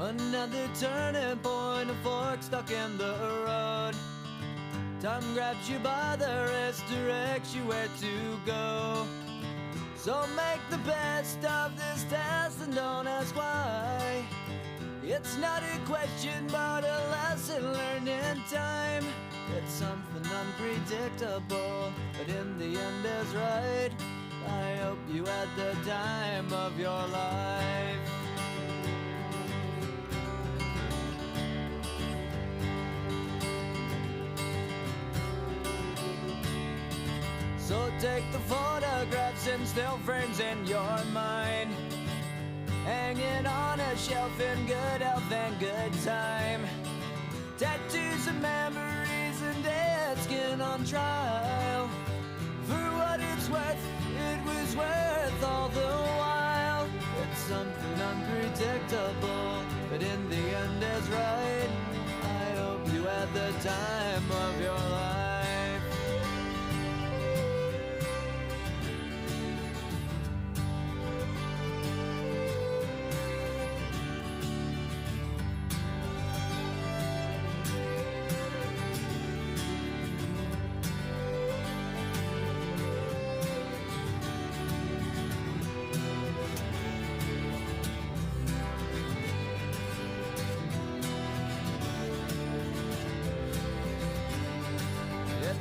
Another turning point, a fork stuck in the road. Time grabs you by the wrist, directs you where to go. So make the best of this test and don't ask why. It's not a question but a lesson learned in time. It's something unpredictable, but in the end is right. I hope you had the time of your life. So take the photographs and still frames in your mind, hanging on a shelf in good health and good time. Tattoos and memories and dead skin on trial. For what it's worth, it was worth all the while. It's something unpredictable, but in the end is right. I hope you had the time of your life.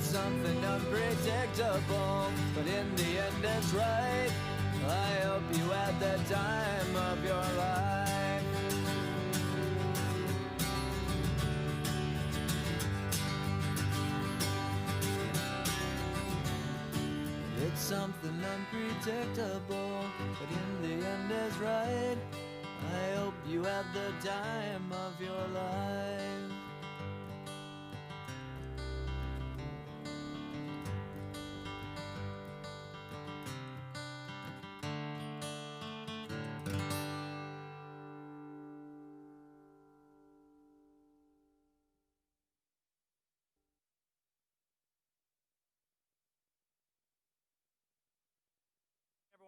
Something unpredictable, but in the end it's right. I hope you had the time of your life. It's something unpredictable, but in the end is right. I hope you had the time of your life.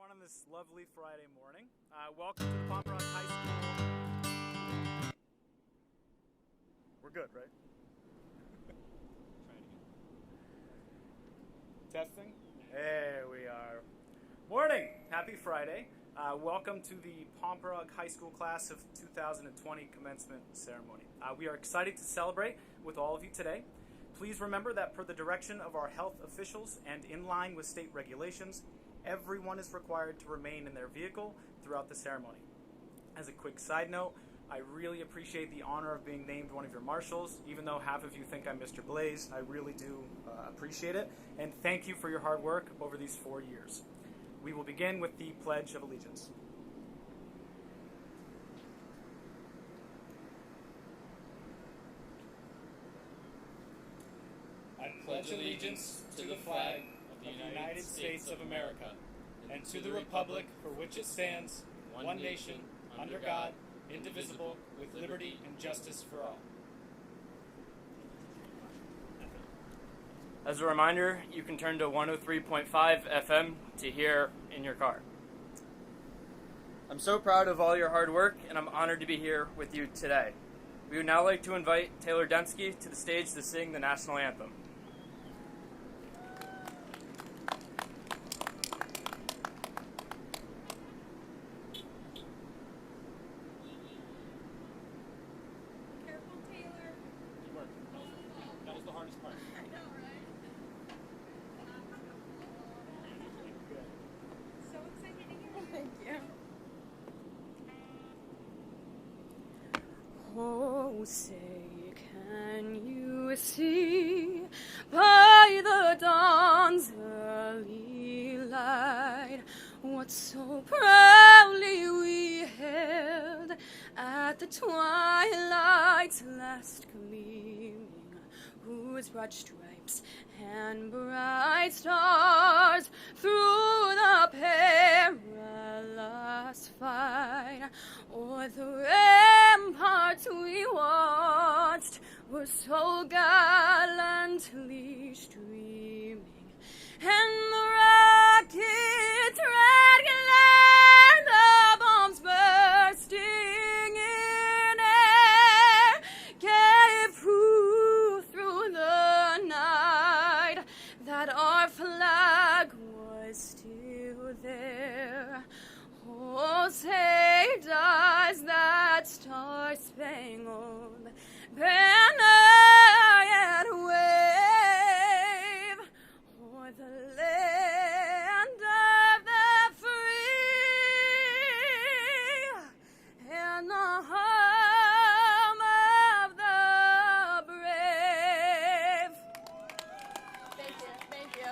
On this lovely Friday morning. Welcome to the Pomperaug High School. We're good, right? Try it again. Testing? There we are. Morning! Happy Friday. Welcome to the Pomperaug High School class of 2020 commencement ceremony. We are excited to celebrate with all of you today. Please remember that per the direction of our health officials and in line with state regulations, everyone is required to remain in their vehicle throughout the ceremony. As a quick side note, I really appreciate the honor of being named one of your marshals. Even though half of you think I'm Mr. Blaze, I really do appreciate it. And thank you for your hard work over these 4 years. We will begin with the Pledge of Allegiance. I pledge allegiance to the flag of the United States of America, and to the republic for which it stands, one nation, under God, indivisible, with liberty and justice for all. As a reminder, you can turn to 103.5 FM to hear in your car. I'm so proud of all your hard work, and I'm honored to be here with you today. We would now like to invite Taylor Densky to the stage to sing the national anthem. Oh, say, can you see by the dawn's early light what so proudly we hailed at the twilight's last gleaming, whose broad stripes and bright stars through the perilous fight o'er the ramparts we watched were so gallantly streaming, and the rockets' red glare, the bombs bursting in say, does that star-spangled banner yet wave o'er the land of the free and the home of the brave? Thank you, thank you.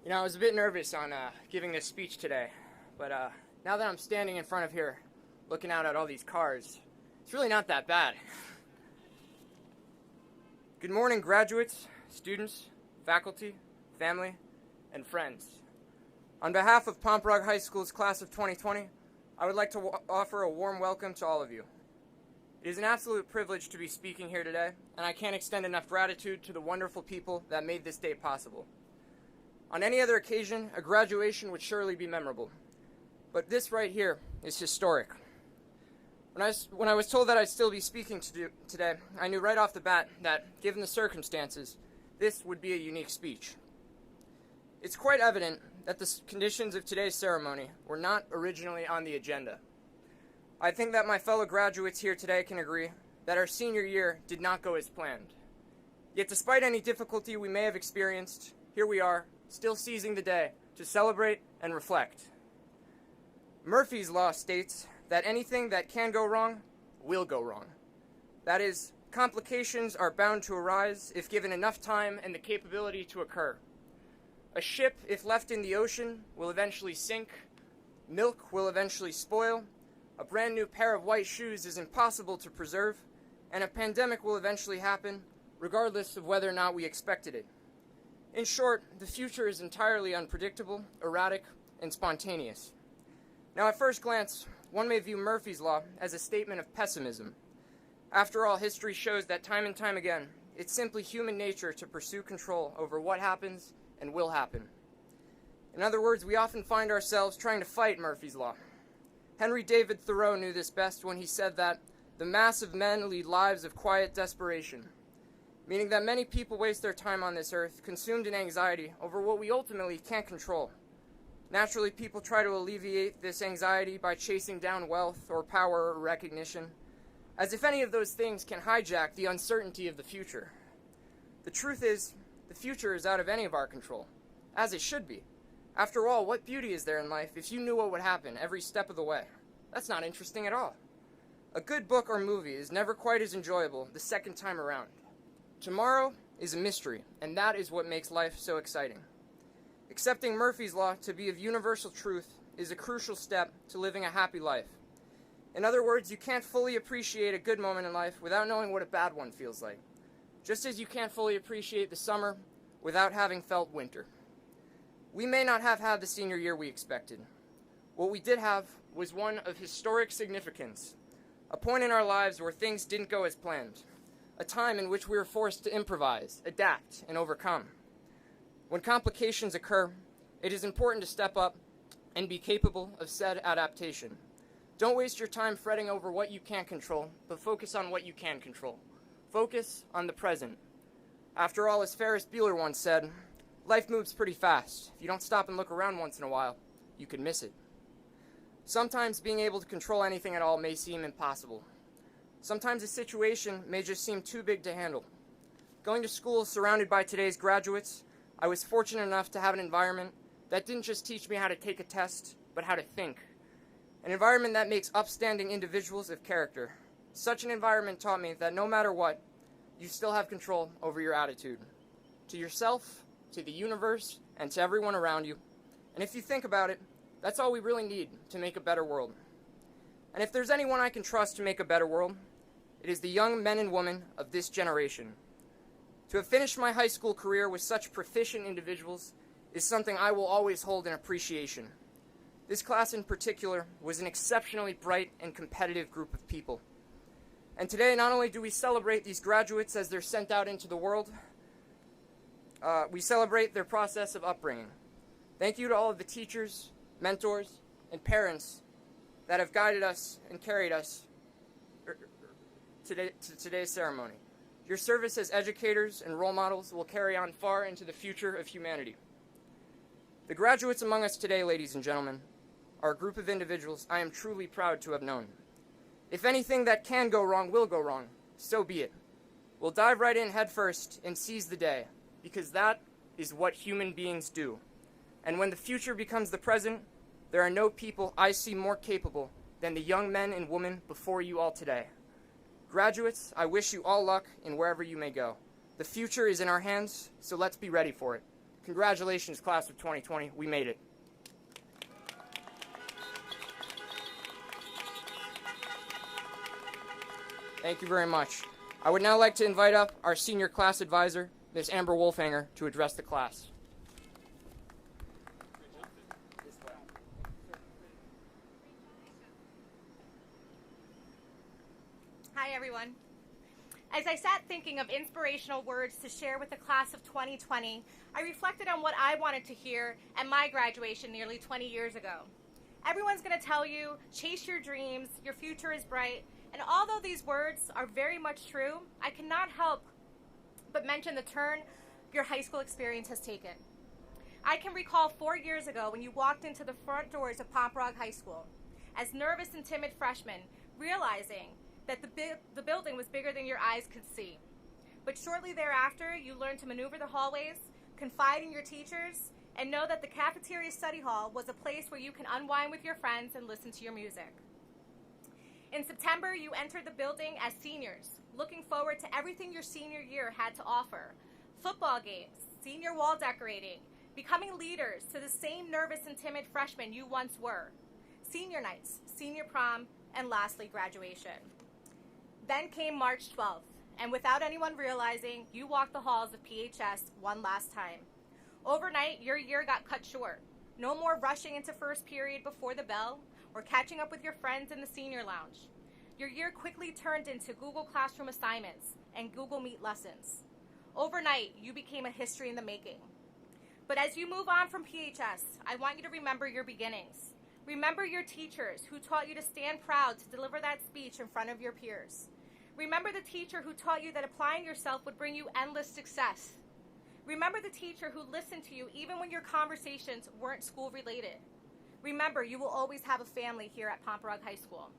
You know, I was a bit nervous on giving this speech today, but now that I'm standing in front of here, looking out at all these cars, it's really not that bad. Good morning, graduates, students, faculty, family, and friends. On behalf of Pomperaug High School's class of 2020, I would like to offer a warm welcome to all of you. It is an absolute privilege to be speaking here today, and I can't extend enough gratitude to the wonderful people that made this day possible. On any other occasion, a graduation would surely be memorable, but this right here is historic. When I was told that I'd still be speaking today, I knew right off the bat that, given the circumstances, this would be a unique speech. It's quite evident that the conditions of today's ceremony were not originally on the agenda. I think that my fellow graduates here today can agree that our senior year did not go as planned. Yet despite any difficulty we may have experienced, here we are, still seizing the day to celebrate and reflect. Murphy's Law states that anything that can go wrong will go wrong. That is, complications are bound to arise if given enough time and the capability to occur. A ship, if left in the ocean, will eventually sink. Milk will eventually spoil. A brand new pair of white shoes is impossible to preserve. And a pandemic will eventually happen, regardless of whether or not we expected it. In short, the future is entirely unpredictable, erratic, and spontaneous. Now, at first glance, one may view Murphy's Law as a statement of pessimism. After all, history shows that time and time again, it's simply human nature to pursue control over what happens and will happen. In other words, we often find ourselves trying to fight Murphy's Law. Henry David Thoreau knew this best when he said that the mass of men lead lives of quiet desperation, meaning that many people waste their time on this earth consumed in anxiety over what we ultimately can't control. Naturally, people try to alleviate this anxiety by chasing down wealth or power or recognition, as if any of those things can hijack the uncertainty of the future. The truth is, the future is out of any of our control, as it should be. After all, what beauty is there in life if you knew what would happen every step of the way? That's not interesting at all. A good book or movie is never quite as enjoyable the second time around. Tomorrow is a mystery, and that is what makes life so exciting. Accepting Murphy's Law to be of universal truth is a crucial step to living a happy life. In other words, you can't fully appreciate a good moment in life without knowing what a bad one feels like, just as you can't fully appreciate the summer without having felt winter. We may not have had the senior year we expected. What we did have was one of historic significance, a point in our lives where things didn't go as planned. A time in which we were forced to improvise, adapt, and overcome. When complications occur, it is important to step up and be capable of said adaptation. Don't waste your time fretting over what you can't control, but focus on what you can control. Focus on the present. After all, as Ferris Bueller once said, life moves pretty fast. If you don't stop and look around once in a while, you could miss it. Sometimes being able to control anything at all may seem impossible. Sometimes a situation may just seem too big to handle. Going to school surrounded by today's graduates, I was fortunate enough to have an environment that didn't just teach me how to take a test, but how to think. An environment that makes upstanding individuals of character. Such an environment taught me that no matter what, you still have control over your attitude. To yourself, to the universe, and to everyone around you. And if you think about it, that's all we really need to make a better world. And if there's anyone I can trust to make a better world, it is the young men and women of this generation. To have finished my high school career with such proficient individuals is something I will always hold in appreciation. This class in particular was an exceptionally bright and competitive group of people. And today, not only do we celebrate these graduates as they're sent out into the world, we celebrate their process of upbringing. Thank you to all of the teachers, mentors, and parents that have guided us and carried us to today's ceremony. Your service as educators and role models will carry on far into the future of humanity. The graduates among us today, ladies and gentlemen, are a group of individuals I am truly proud to have known. If anything that can go wrong will go wrong, so be it. We'll dive right in head first and seize the day, because that is what human beings do. And when the future becomes the present, there are no people I see more capable than the young men and women before you all today. Graduates, I wish you all luck in wherever you may go. The future is in our hands, so let's be ready for it. Congratulations, class of 2020. We made it. Thank you very much. I would now like to invite up our senior class advisor, Ms. Amber Wolfhanger, to address the class. Hi, everyone. As I sat thinking of inspirational words to share with the class of 2020, I reflected on what I wanted to hear at my graduation nearly 20 years ago. Everyone's going to tell you, chase your dreams, your future is bright, and although these words are very much true, I cannot help but mention the turn your high school experience has taken. I can recall 4 years ago when you walked into the front doors of Pomperaug High School, as nervous and timid freshmen, realizing that the building was bigger than your eyes could see. But shortly thereafter, you learned to maneuver the hallways, confide in your teachers, and know that the cafeteria study hall was a place where you can unwind with your friends and listen to your music. In September, you entered the building as seniors, looking forward to everything your senior year had to offer. Football games, senior wall decorating, becoming leaders to the same nervous and timid freshmen you once were. Senior nights, senior prom, and lastly, graduation. Then came March 12th, and without anyone realizing, you walked the halls of PHS one last time. Overnight, your year got cut short. No more rushing into first period before the bell, or catching up with your friends in the senior lounge. Your year quickly turned into Google Classroom assignments and Google Meet lessons. Overnight, you became a history in the making. But as you move on from PHS, I want you to remember your beginnings. Remember your teachers who taught you to stand proud to deliver that speech in front of your peers. Remember the teacher who taught you that applying yourself would bring you endless success. Remember the teacher who listened to you even when your conversations weren't school related. Remember, you will always have a family here at Pomperaug High School.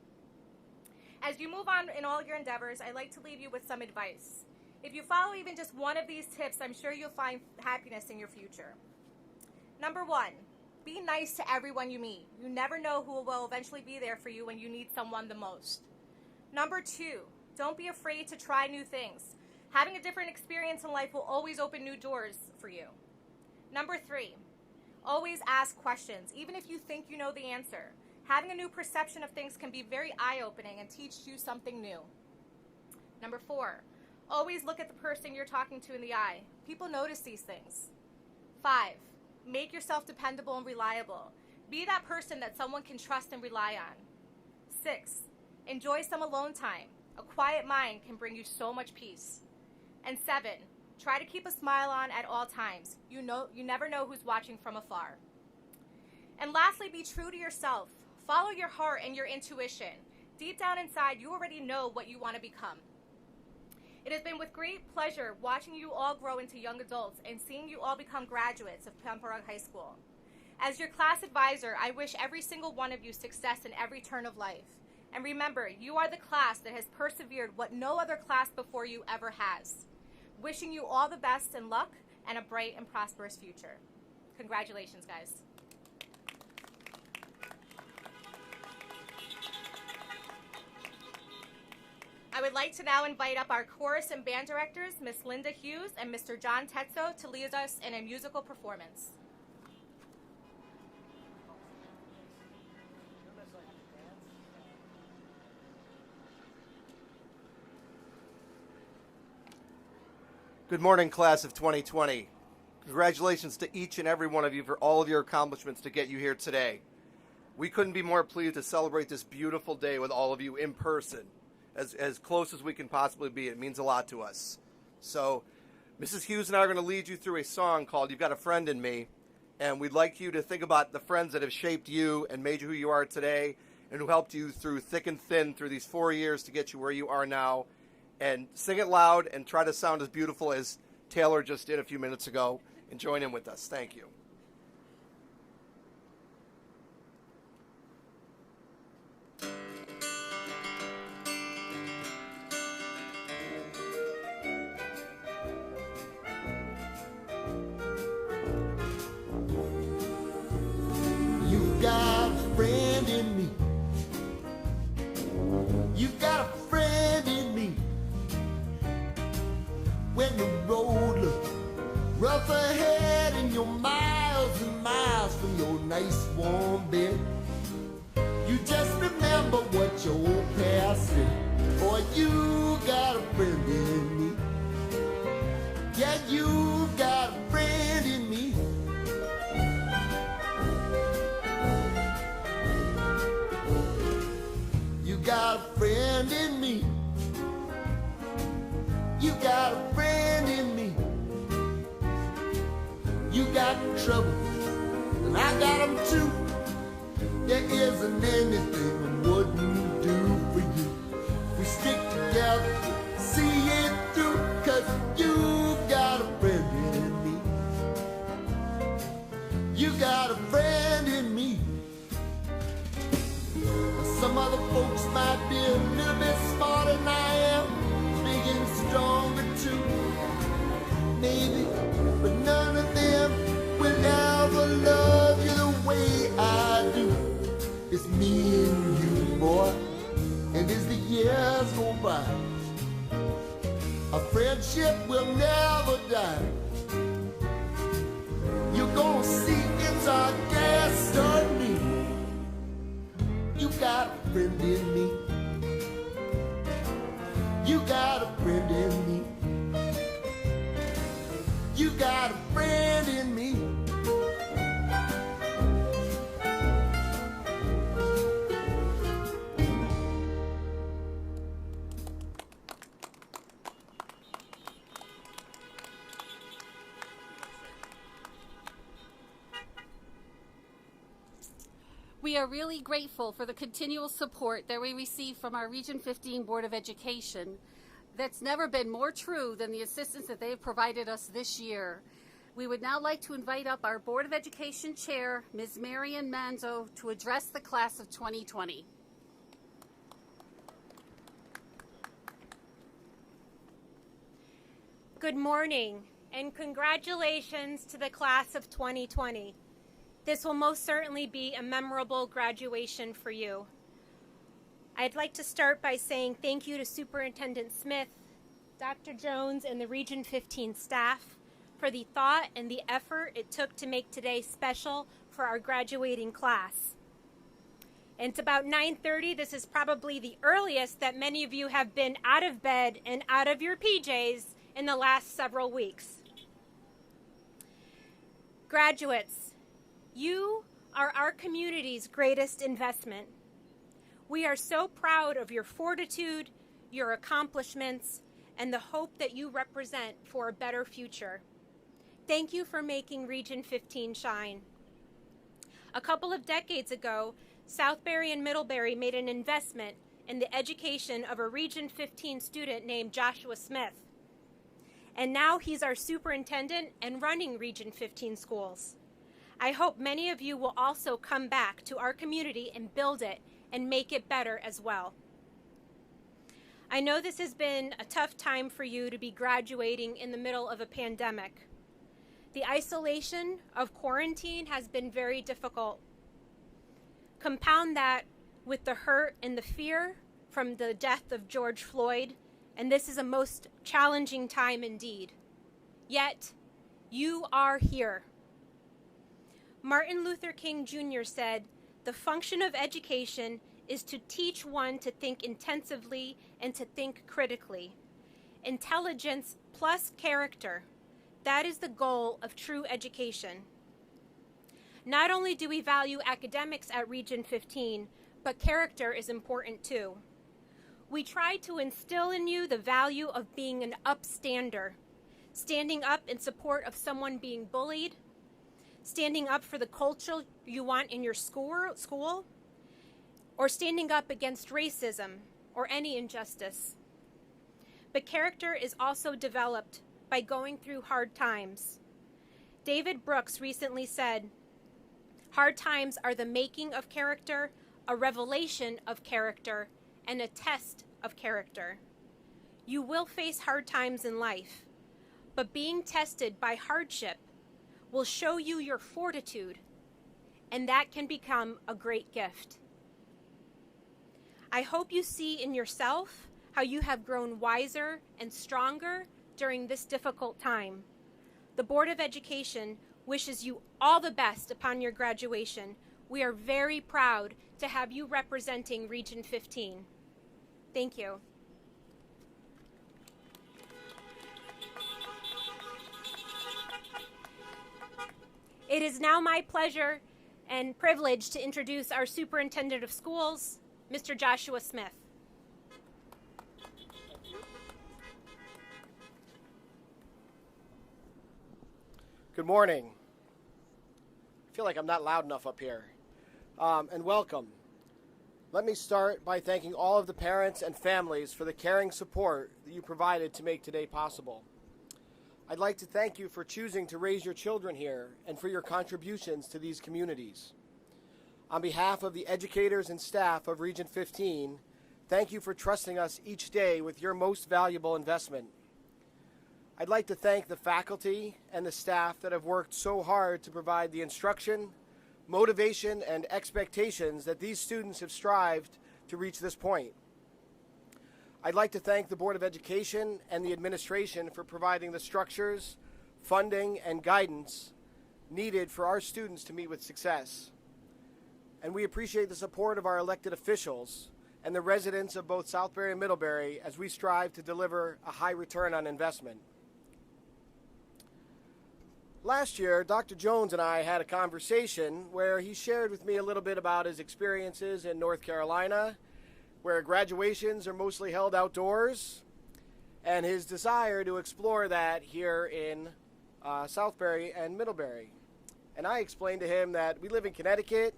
As you move on in all your endeavors, I'd like to leave you with some advice. If you follow even just one of these tips, I'm sure you'll find happiness in your future. Number 1, be nice to everyone you meet. You never know who will eventually be there for you when you need someone the most. Number 2, don't be afraid to try new things. Having a different experience in life will always open new doors for you. Number 3, always ask questions, even if you think you know the answer. Having a new perception of things can be very eye-opening and teach you something new. Number 4, always look at the person you're talking to in the eye. People notice these things. 5, make yourself dependable and reliable. Be that person that someone can trust and rely on. 6, enjoy some alone time. A quiet mind can bring you so much peace. And 7, try to keep a smile on at all times. You never know who's watching from afar. And lastly, be true to yourself. Follow your heart and your intuition. Deep down inside, you already know what you want to become. It has been with great pleasure watching you all grow into young adults and seeing you all become graduates of Pomperaug High School. As your class advisor, I wish every single one of you success in every turn of life. And remember, you are the class that has persevered what no other class before you ever has. Wishing you all the best and luck and a bright and prosperous future. Congratulations, guys. I would like to now invite up our chorus and band directors, Miss Linda Hughes and Mr. John Tetzo, to lead us in a musical performance. Good morning, class of 2020. Congratulations to each and every one of you for all of your accomplishments to get you here today. We couldn't be more pleased to celebrate this beautiful day with all of you in person, as close as we can possibly be. It means a lot to us. So Mrs. Hughes and I are going to lead you through a song called You've Got a Friend in Me, and we'd like you to think about the friends that have shaped you and made you who you are today and who helped you through thick and thin through these 4 years to get you where you are now. And sing it loud and try to sound as beautiful as Taylor just did a few minutes ago, and join in with us. Thank you. You've got a friend in me. You've got a friend in me. When the road looks rough ahead and you're miles and miles from your nice warm bed, you just remember what your old past said. Boy, you got a friend in me. Yeah, you got a friend in me. You got a friend in me. You got a friend in me. You got trouble, and I got them too. There isn't anything I wouldn't do for you. We stick together, see it through, 'cause you got a friend in me. You got a friend in me. Some other folks might be a little bit smarter than I am, big and stronger too, maybe, but none of them will ever love you the way I do. It's me and you, boy, and as the years go by, our friendship will never die. You're gonna see it's our destiny. You got a friend in me. You got a friend in me. You got a friend in me. We are really grateful for the continual support that we receive from our Region 15 Board of Education. That's never been more true than the assistance that they have provided us this year. We would now like to invite up our Board of Education Chair, Ms. Marian Manzo, to address the class of 2020. Good morning, and congratulations to the class of 2020. This will most certainly be a memorable graduation for you. I'd like to start by saying thank you to Superintendent Smith, Dr. Jones, and the Region 15 staff for the thought and the effort it took to make today special for our graduating class. And it's about 9:30. This is probably the earliest that many of you have been out of bed and out of your PJs in the last several weeks. Graduates, you are our community's greatest investment. We are so proud of your fortitude, your accomplishments, and the hope that you represent for a better future. Thank you for making Region 15 shine. A couple of decades ago, Southbury and Middlebury made an investment in the education of a Region 15 student named Joshua Smith. And now he's our superintendent and running Region 15 schools. I hope many of you will also come back to our community and build it and make it better as well. I know this has been a tough time for you to be graduating in the middle of a pandemic. The isolation of quarantine has been very difficult. Compound that with the hurt and the fear from the death of George Floyd, and this is a most challenging time indeed. Yet, you are here. Martin Luther King Jr. said, "The function of education is to teach one to think intensively and to think critically. Intelligence plus character, that is the goal of true education." Not only do we value academics at Region 15, but character is important too. We try to instill in you the value of being an upstander, standing up in support of someone being bullied, standing up for the culture you want in your school, or standing up against racism or any injustice. But character is also developed by going through hard times. David Brooks recently said, "Hard times are the making of character, a revelation of character, and a test of character." You will face hard times in life, but being tested by hardship will show you your fortitude, and that can become a great gift. I hope you see in yourself how you have grown wiser and stronger during this difficult time. The Board of Education wishes you all the best upon your graduation. We are very proud to have you representing Region 15. Thank you. It is now my pleasure and privilege to introduce our Superintendent of Schools, Mr. Joshua Smith. Good morning. I feel like I'm not loud enough up here. And welcome. Let me start by thanking all of the parents and families for the caring support that you provided to make today possible. I'd like to thank you for choosing to raise your children here and for your contributions to these communities. On behalf of the educators and staff of Region 15, thank you for trusting us each day with your most valuable investment. I'd like to thank the faculty and the staff that have worked so hard to provide the instruction, motivation, and expectations that these students have strived to reach this point. I'd like to thank the Board of Education and the administration for providing the structures, funding, and guidance needed for our students to meet with success. And we appreciate the support of our elected officials and the residents of both Southbury and Middlebury as we strive to deliver a high return on investment. Last year, Dr. Jones and I had a conversation where he shared with me a little bit about his experiences in North Carolina, where graduations are mostly held outdoors, and his desire to explore that here in Southbury and Middlebury. And I explained to him that we live in Connecticut,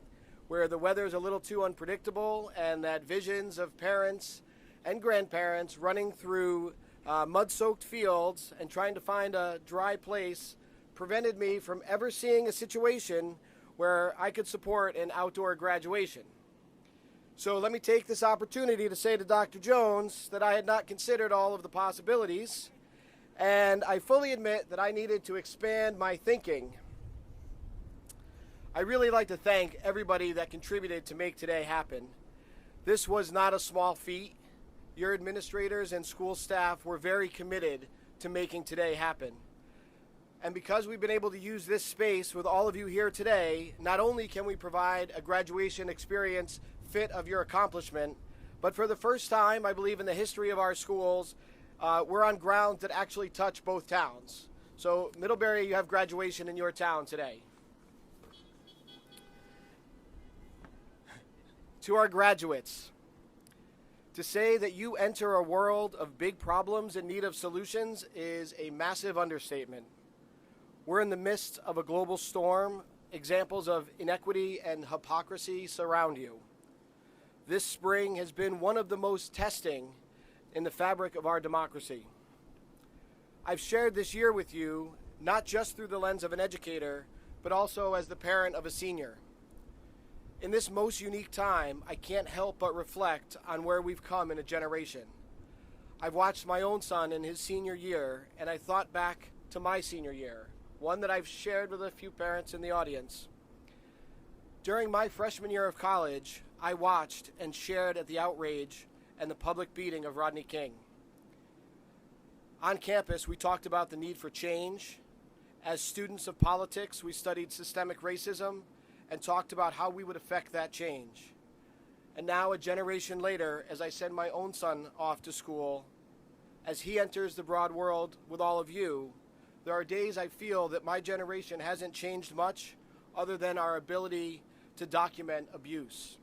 where the weather is a little too unpredictable, and that visions of parents and grandparents running through mud-soaked fields and trying to find a dry place prevented me from ever seeing a situation where I could support an outdoor graduation. So let me take this opportunity to say to Dr. Jones that I had not considered all of the possibilities, and I fully admit that I needed to expand my thinking. I really like to thank everybody that contributed to make today happen. This was not a small feat. Your administrators and school staff were very committed to making today happen. And because we've been able to use this space with all of you here today, not only can we provide a graduation experience fit of your accomplishment, but for the first time, I believe in the history of our schools, we're on grounds that actually touch both towns. So Middlebury, you have graduation in your town today. To our graduates, to say that you enter a world of big problems in need of solutions is a massive understatement. We're in the midst of a global storm. Examples of inequity and hypocrisy surround you. This spring has been one of the most testing in the fabric of our democracy. I've shared this year with you, not just through the lens of an educator, but also as the parent of a senior. In this most unique time, I can't help but reflect on where we've come in a generation. I've watched my own son in his senior year, and I thought back to my senior year, one that I've shared with a few parents in the audience. During my freshman year of college, I watched and shared at the outrage and the public beating of Rodney King. On campus, we talked about the need for change. As students of politics, we studied systemic racism and talked about how we would affect that change. And now, a generation later, as I send my own son off to school, as he enters the broad world with all of you, there are days I feel that my generation hasn't changed much other than our ability to document abuse.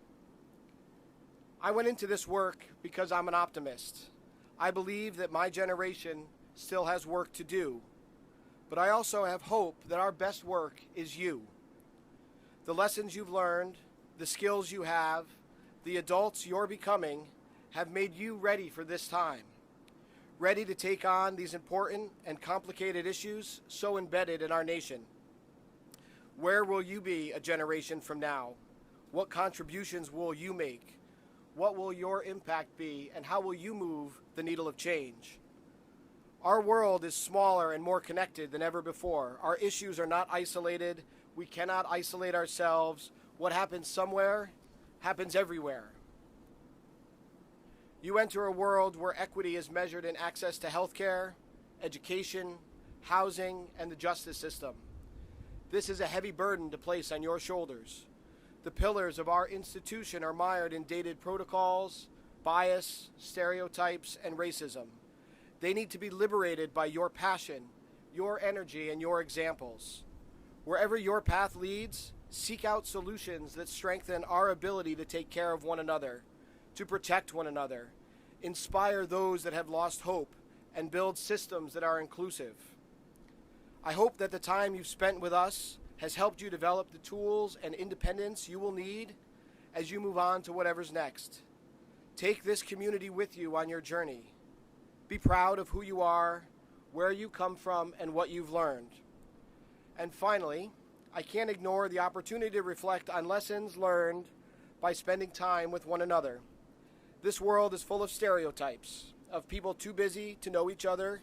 I went into this work because I'm an optimist. I believe that my generation still has work to do, but I also have hope that our best work is you. The lessons you've learned, the skills you have, the adults you're becoming have made you ready for this time, ready to take on these important and complicated issues so embedded in our nation. Where will you be a generation from now? What contributions will you make? What will your impact be, and how will you move the needle of change? Our world is smaller and more connected than ever before. Our issues are not isolated. We cannot isolate ourselves. What happens somewhere happens everywhere. You enter a world where equity is measured in access to healthcare, education, housing, and the justice system. This is a heavy burden to place on your shoulders. The pillars of our institution are mired in dated protocols, bias, stereotypes, and racism. They need to be liberated by your passion, your energy, and your examples. Wherever your path leads, seek out solutions that strengthen our ability to take care of one another, to protect one another, inspire those that have lost hope, and build systems that are inclusive. I hope that the time you've spent with us has helped you develop the tools and independence you will need as you move on to whatever's next. Take this community with you on your journey. Be proud of who you are, where you come from, and what you've learned. And finally, I can't ignore the opportunity to reflect on lessons learned by spending time with one another. This world is full of stereotypes, of people too busy to know each other.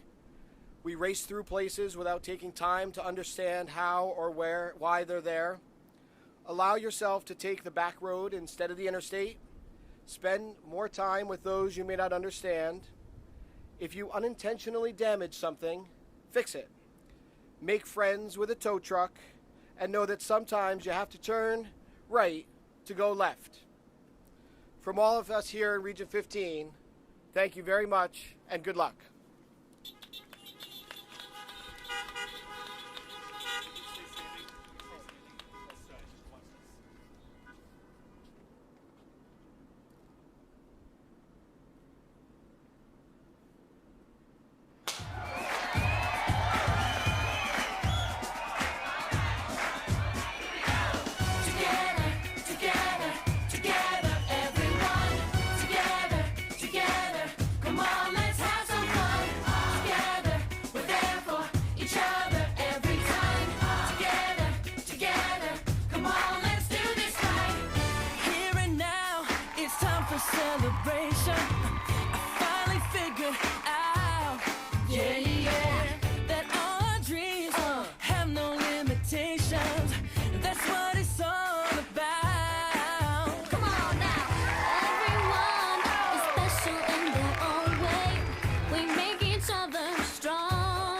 We race through places without taking time to understand how or why they're there. Allow yourself to take the back road instead of the interstate. Spend more time with those you may not understand. If you unintentionally damage something, fix it. Make friends with a tow truck, and know that sometimes you have to turn right to go left. From all of us here in Region 15, thank you very much, and good luck. Celebration, I finally figured out, that all our dreams have no limitations. That's what it's all about. Come on now. Everyone is special in their own way. We make each other strong.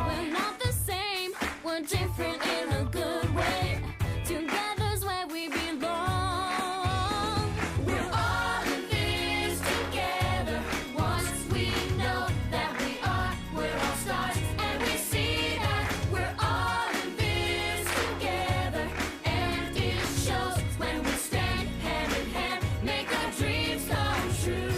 We're not the same, we're different in a good way. Together's where we belong. True.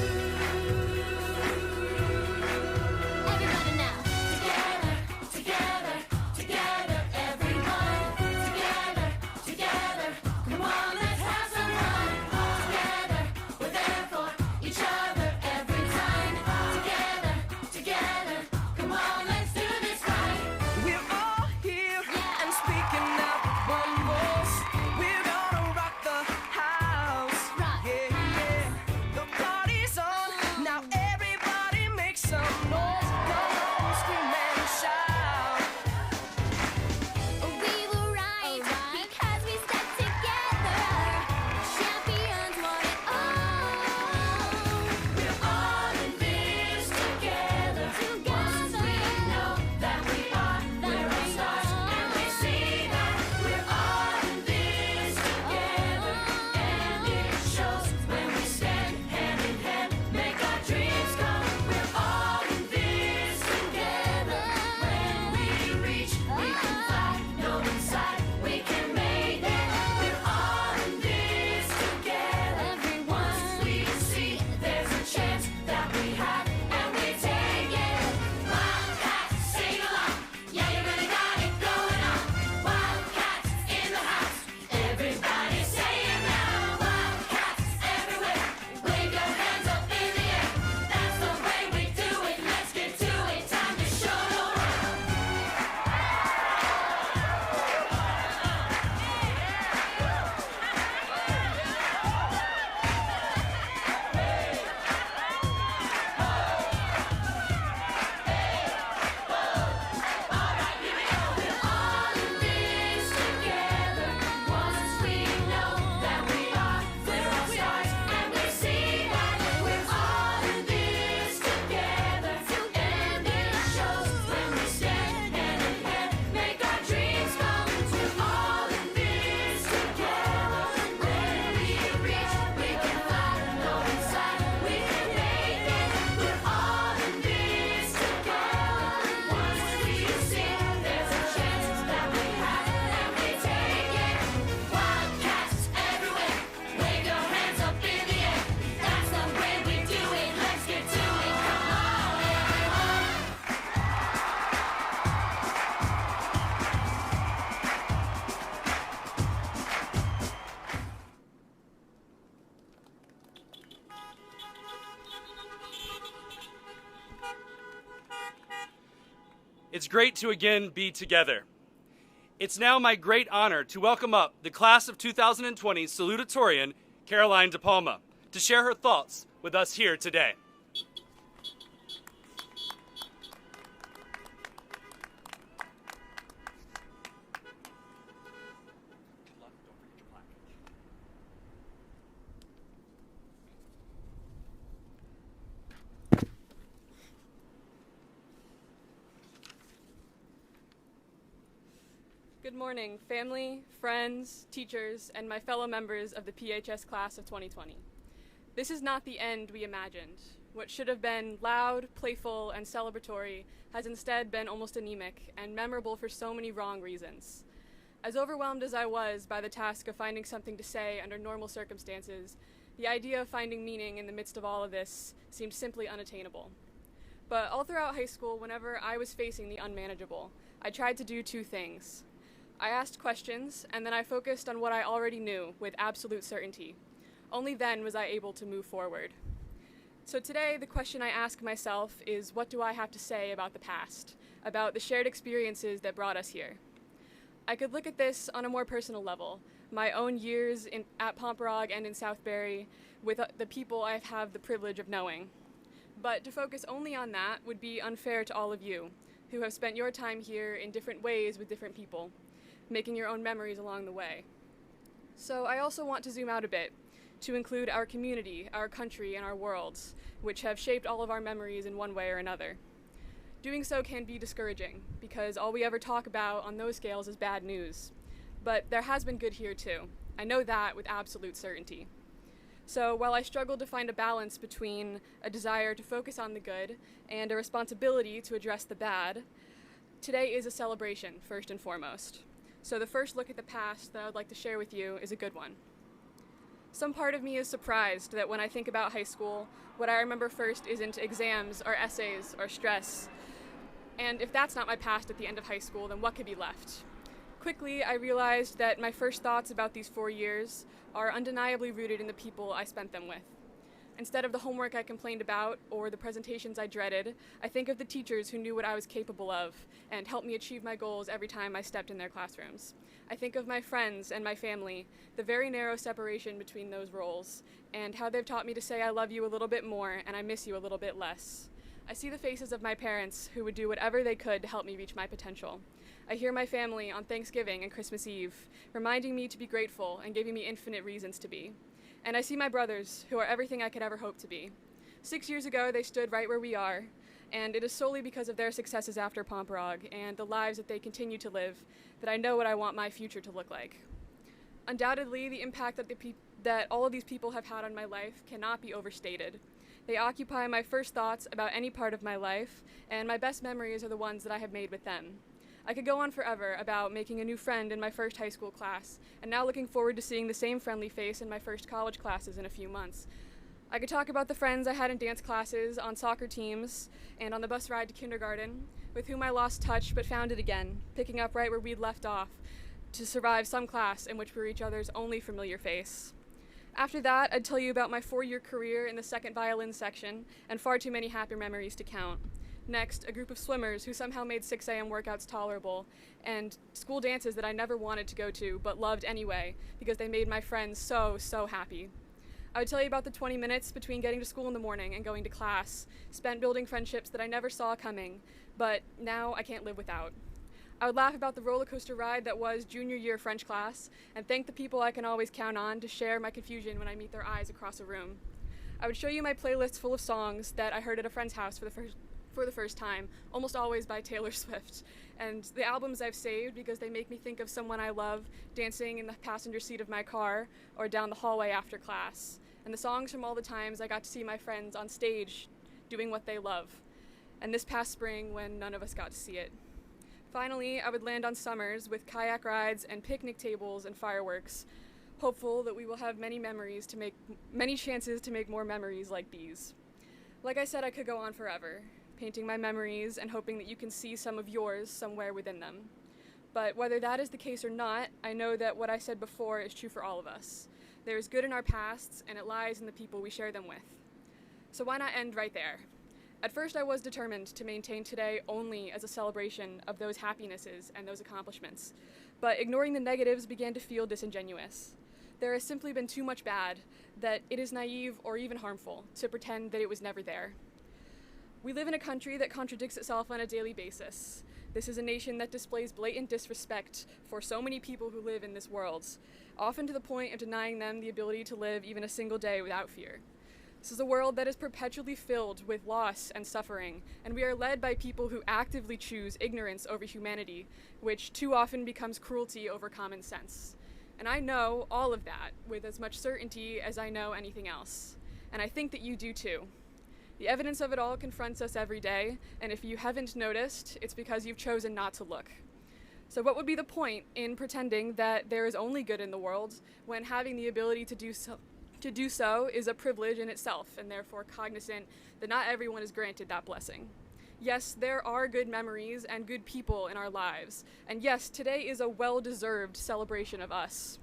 It's great to again be together. It's now my great honor to welcome up the class of 2020 salutatorian, Caroline De Palma, to share her thoughts with us here today. Good morning, family, friends, teachers, and my fellow members of the PHS class of 2020. This is not the end we imagined. What should have been loud, playful, and celebratory has instead been almost anemic and memorable for so many wrong reasons. As overwhelmed as I was by the task of finding something to say under normal circumstances, the idea of finding meaning in the midst of all of this seemed simply unattainable. But all throughout high school, whenever I was facing the unmanageable, I tried to do two things. I asked questions, and then I focused on what I already knew with absolute certainty. Only then was I able to move forward. So today, the question I ask myself is, what do I have to say about the past, about the shared experiences that brought us here? I could look at this on a more personal level, my own years at Pomperaug and in Southbury, with the people I have the privilege of knowing. But to focus only on that would be unfair to all of you, who have spent your time here in different ways with different people, making your own memories along the way. So I also want to zoom out a bit, to include our community, our country, and our worlds, which have shaped all of our memories in one way or another. Doing so can be discouraging, because all we ever talk about on those scales is bad news. But there has been good here too. I know that with absolute certainty. So while I struggled to find a balance between a desire to focus on the good and a responsibility to address the bad, today is a celebration, first and foremost. So the first look at the past that I would like to share with you is a good one. Some part of me is surprised that when I think about high school, what I remember first isn't exams or essays or stress. And if that's not my past at the end of high school, then what could be left? Quickly, I realized that my first thoughts about these 4 years are undeniably rooted in the people I spent them with. Instead of the homework I complained about or the presentations I dreaded, I think of the teachers who knew what I was capable of and helped me achieve my goals every time I stepped in their classrooms. I think of my friends and my family, the very narrow separation between those roles, and how they've taught me to say I love you a little bit more and I miss you a little bit less. I see the faces of my parents who would do whatever they could to help me reach my potential. I hear my family on Thanksgiving and Christmas Eve, reminding me to be grateful and giving me infinite reasons to be. And I see my brothers, who are everything I could ever hope to be. 6 years ago, they stood right where we are, and it is solely because of their successes after Pomperaug and the lives that they continue to live that I know what I want my future to look like. Undoubtedly, the impact that all of these people have had on my life cannot be overstated. They occupy my first thoughts about any part of my life, and my best memories are the ones that I have made with them. I could go on forever about making a new friend in my first high school class, and now looking forward to seeing the same friendly face in my first college classes in a few months. I could talk about the friends I had in dance classes, on soccer teams, and on the bus ride to kindergarten, with whom I lost touch but found it again, picking up right where we'd left off, to survive some class in which we were each other's only familiar face. After that, I'd tell you about my 4-year career in the second violin section, and far too many happy memories to count. Next, a group of swimmers who somehow made 6 a.m. workouts tolerable, and school dances that I never wanted to go to but loved anyway because they made my friends so happy. I would tell you about the 20 minutes between getting to school in the morning and going to class, spent building friendships that I never saw coming, but now I can't live without. I would laugh about the roller coaster ride that was junior year French class and thank the people I can always count on to share my confusion when I meet their eyes across a room. I would show you my playlist full of songs that I heard at a friend's house for the first time, almost always by Taylor Swift, and the albums I've saved because they make me think of someone I love dancing in the passenger seat of my car or down the hallway after class, and the songs from all the times I got to see my friends on stage doing what they love, and this past spring when none of us got to see it. Finally, I would land on summers with kayak rides and picnic tables and fireworks, hopeful that we will have many chances to make more memories like these. Like I said, I could go on forever, painting my memories and hoping that you can see some of yours somewhere within them. But whether that is the case or not, I know that what I said before is true for all of us. There is good in our pasts, and it lies in the people we share them with. So why not end right there? At first, I was determined to maintain today only as a celebration of those happinesses and those accomplishments, but ignoring the negatives began to feel disingenuous. There has simply been too much bad that it is naive or even harmful to pretend that it was never there. We live in a country that contradicts itself on a daily basis. This is a nation that displays blatant disrespect for so many people who live in this world, often to the point of denying them the ability to live even a single day without fear. This is a world that is perpetually filled with loss and suffering, and we are led by people who actively choose ignorance over humanity, which too often becomes cruelty over common sense. And I know all of that with as much certainty as I know anything else. And I think that you do too. The evidence of it all confronts us every day, and if you haven't noticed, it's because you've chosen not to look. So what would be the point in pretending that there is only good in the world when having the ability to do so is a privilege in itself, and therefore cognizant that not everyone is granted that blessing? Yes, there are good memories and good people in our lives, and yes, today is a well-deserved celebration of us.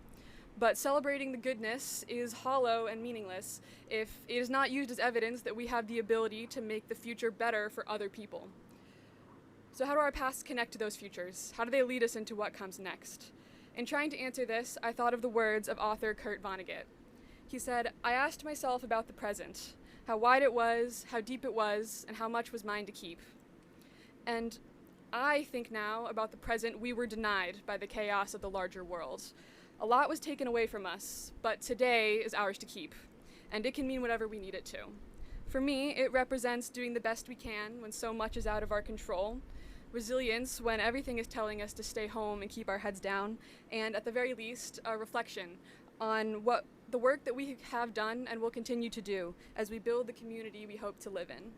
But celebrating the goodness is hollow and meaningless if it is not used as evidence that we have the ability to make the future better for other people. So how do our pasts connect to those futures? How do they lead us into what comes next? In trying to answer this, I thought of the words of author Kurt Vonnegut. He said, "I asked myself about the present, how wide it was, how deep it was, and how much was mine to keep. And I think now about the present we were denied by the chaos of the larger world. A lot was taken away from us, but today is ours to keep, and it can mean whatever we need it to. For me, it represents doing the best we can when so much is out of our control, resilience when everything is telling us to stay home and keep our heads down, and at the very least, a reflection on what the work that we have done and will continue to do as we build the community we hope to live in.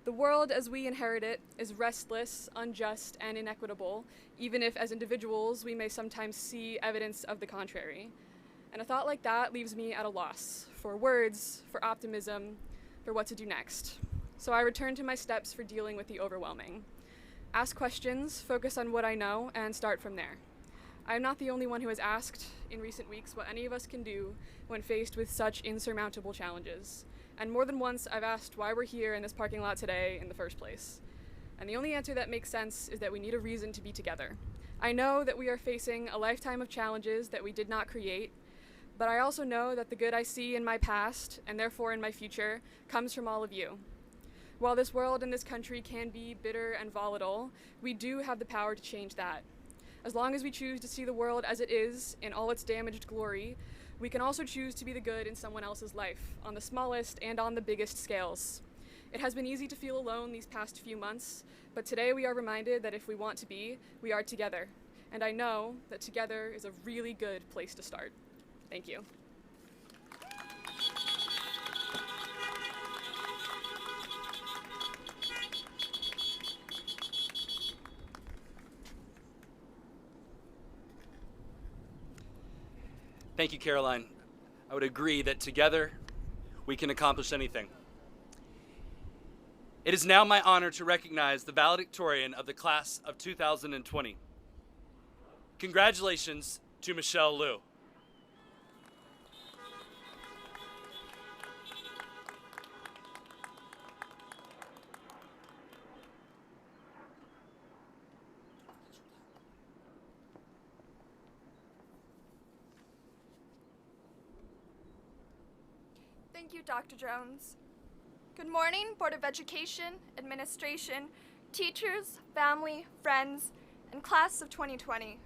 The world as we inherit it is restless, unjust, and inequitable, even if as individuals we may sometimes see evidence of the contrary. And a thought like that leaves me at a loss for words, for optimism, for what to do next. So I return to my steps for dealing with the overwhelming. Ask questions, focus on what I know, and start from there. I am not the only one who has asked in recent weeks what any of us can do when faced with such insurmountable challenges. And more than once, I've asked why we're here in this parking lot today in the first place. And the only answer that makes sense is that we need a reason to be together. I know that we are facing a lifetime of challenges that we did not create, but I also know that the good I see in my past, and therefore in my future, comes from all of you. While this world and this country can be bitter and volatile, we do have the power to change that. As long as we choose to see the world as it is, in all its damaged glory, we can also choose to be the good in someone else's life, on the smallest and on the biggest scales. It has been easy to feel alone these past few months, but today we are reminded that if we want to be, we are together. And I know that together is a really good place to start. Thank you. Thank you, Caroline. I would agree that together we can accomplish anything. It is now my honor to recognize the valedictorian of the class of 2020. Congratulations to Michelle Liu. Thank you, Dr. Jones. Good morning, Board of Education, Administration, teachers, family, friends, and class of 2020.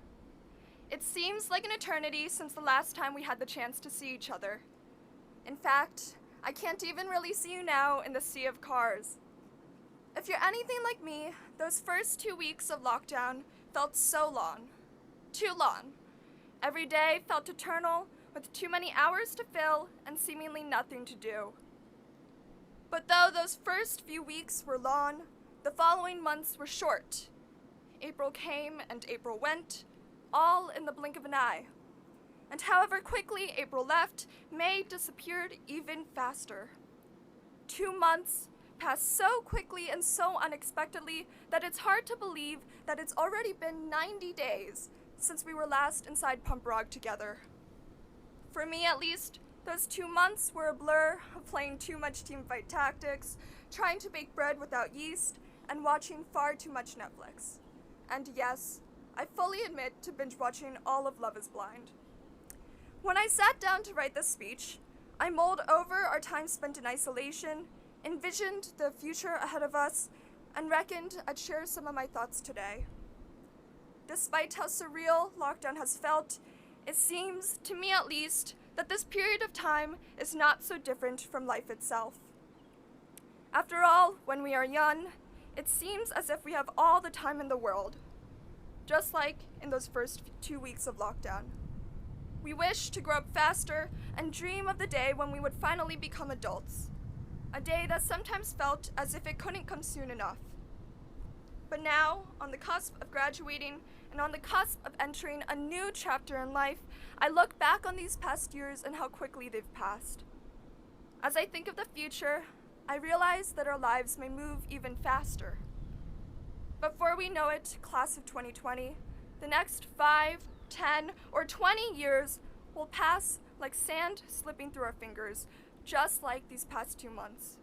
It seems like an eternity since the last time we had the chance to see each other. In fact, I can't even really see you now in the sea of cars. If you're anything like me, those first 2 weeks of lockdown felt so long. Too long. Every day felt eternal, with too many hours to fill and seemingly nothing to do. But though those first few weeks were long, the following months were short. April came and April went, all in the blink of an eye. And however quickly April left, May disappeared even faster. 2 months passed so quickly and so unexpectedly that it's hard to believe that it's already been 90 days since we were last inside Pomperaug together. For me, at least, Those 2 months were a blur of playing too much teamfight tactics, trying to bake bread without yeast, and watching far too much Netflix. And yes, I fully admit to binge watching all of Love is Blind. When I sat down to write this speech, I mulled over our time spent in isolation, envisioned the future ahead of us, and reckoned I'd share some of my thoughts today. Despite how surreal lockdown has felt, it seems, to me at least, that this period of time is not so different from life itself. After all, when we are young, it seems as if we have all the time in the world, just like in those first 2 weeks of lockdown. We wish to grow up faster and dream of the day when we would finally become adults, a day that sometimes felt as if it couldn't come soon enough. But now, on the cusp of graduating and on the cusp of entering a new chapter in life, I look back on these past years and how quickly they've passed. As I think of the future, I realize that our lives may move even faster. Before we know it, class of 2020, the next 5, 10, or 20 years will pass like sand slipping through our fingers, just like these past 2 months.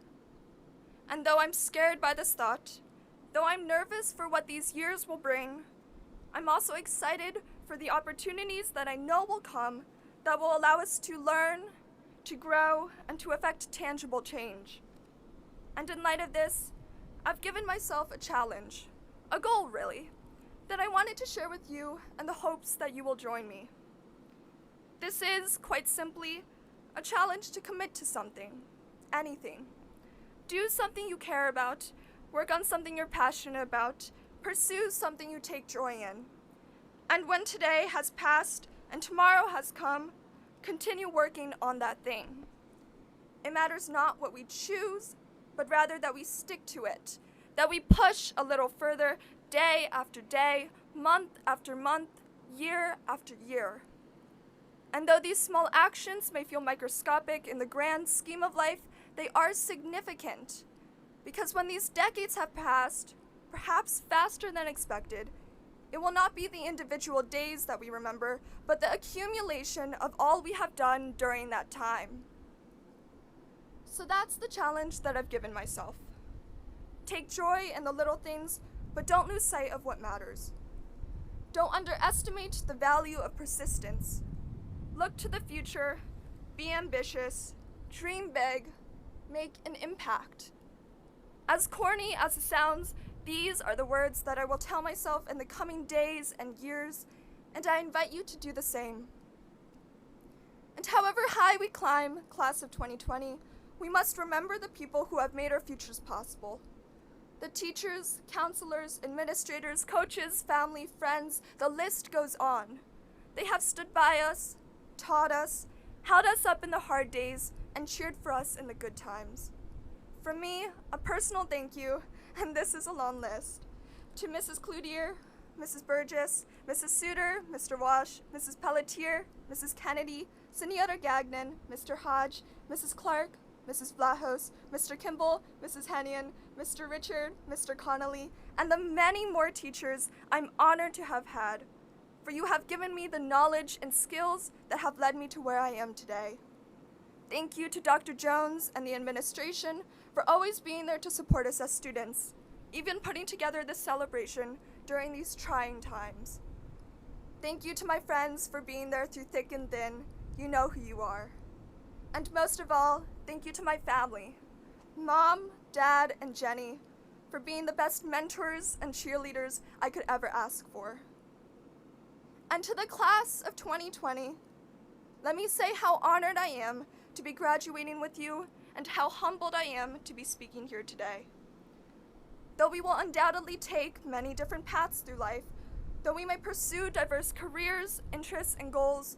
And though I'm scared by this thought, though I'm nervous for what these years will bring, I'm also excited for the opportunities that I know will come that will allow us to learn, to grow, and to effect tangible change. And in light of this, I've given myself a challenge, a goal really, that I wanted to share with you in the hopes that you will join me. This is, quite simply, a challenge to commit to something, anything. Do something you care about, work on something you're passionate about, pursue something you take joy in. And when today has passed and tomorrow has come, continue working on that thing. It matters not what we choose, but rather that we stick to it, that we push a little further day after day, month after month, year after year. And though these small actions may feel microscopic in the grand scheme of life, they are significant. Because when these decades have passed, perhaps faster than expected, it will not be the individual days that we remember, but the accumulation of all we have done during that time. So that's the challenge that I've given myself. Take joy in the little things, but don't lose sight of what matters. Don't underestimate the value of persistence. Look to the future, be ambitious, dream big, make an impact. As corny as it sounds, these are the words that I will tell myself in the coming days and years, and I invite you to do the same. And however high we climb, class of 2020, we must remember the people who have made our futures possible. The teachers, counselors, administrators, coaches, family, friends, the list goes on. They have stood by us, taught us, held us up in the hard days, and cheered for us in the good times. From me, a personal thank you, and this is a long list, to Mrs. Cloutier, Mrs. Burgess, Mrs. Suter, Mr. Wash, Mrs. Pelletier, Mrs. Kennedy, Senator Gagnon, Mr. Hodge, Mrs. Clark, Mrs. Vlahos, Mr. Kimball, Mrs. Hennion, Mr. Richard, Mr. Connolly, and the many more teachers I'm honored to have had, for you have given me the knowledge and skills that have led me to where I am today. Thank you to Dr. Jones and the administration for always being there to support us as students, even putting together this celebration during these trying times. Thank you to my friends for being there through thick and thin. You know who you are. And most of all, thank you to my family, Mom, Dad, and Jenny, for being the best mentors and cheerleaders I could ever ask for. And to the class of 2020, let me say how honored I am to be graduating with you and how humbled I am to be speaking here today. Though we will undoubtedly take many different paths through life, though we may pursue diverse careers, interests, and goals,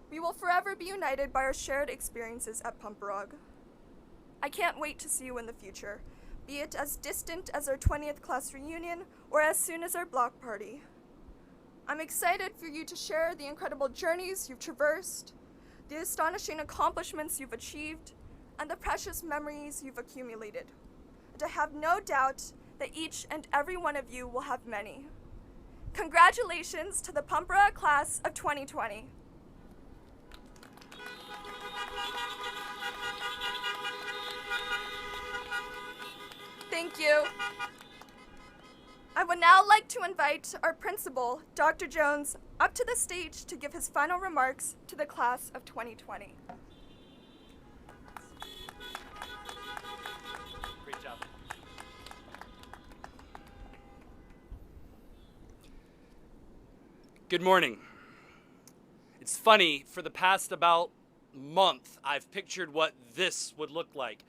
we will forever be united by our shared experiences at Pomperaug. I can't wait to see you in the future, be it as distant as our 20th class reunion or as soon as our block party. I'm excited for you to share the incredible journeys you've traversed, the astonishing accomplishments you've achieved, and the precious memories you've accumulated. And I have no doubt that each and every one of you will have many. Congratulations to the Pomperaug class of 2020. Thank you. I would now like to invite our principal, Dr. Jones, up to the stage to give his final remarks to the class of 2020. Great job. Good morning. It's funny, for the past about month, I've pictured what this would look like.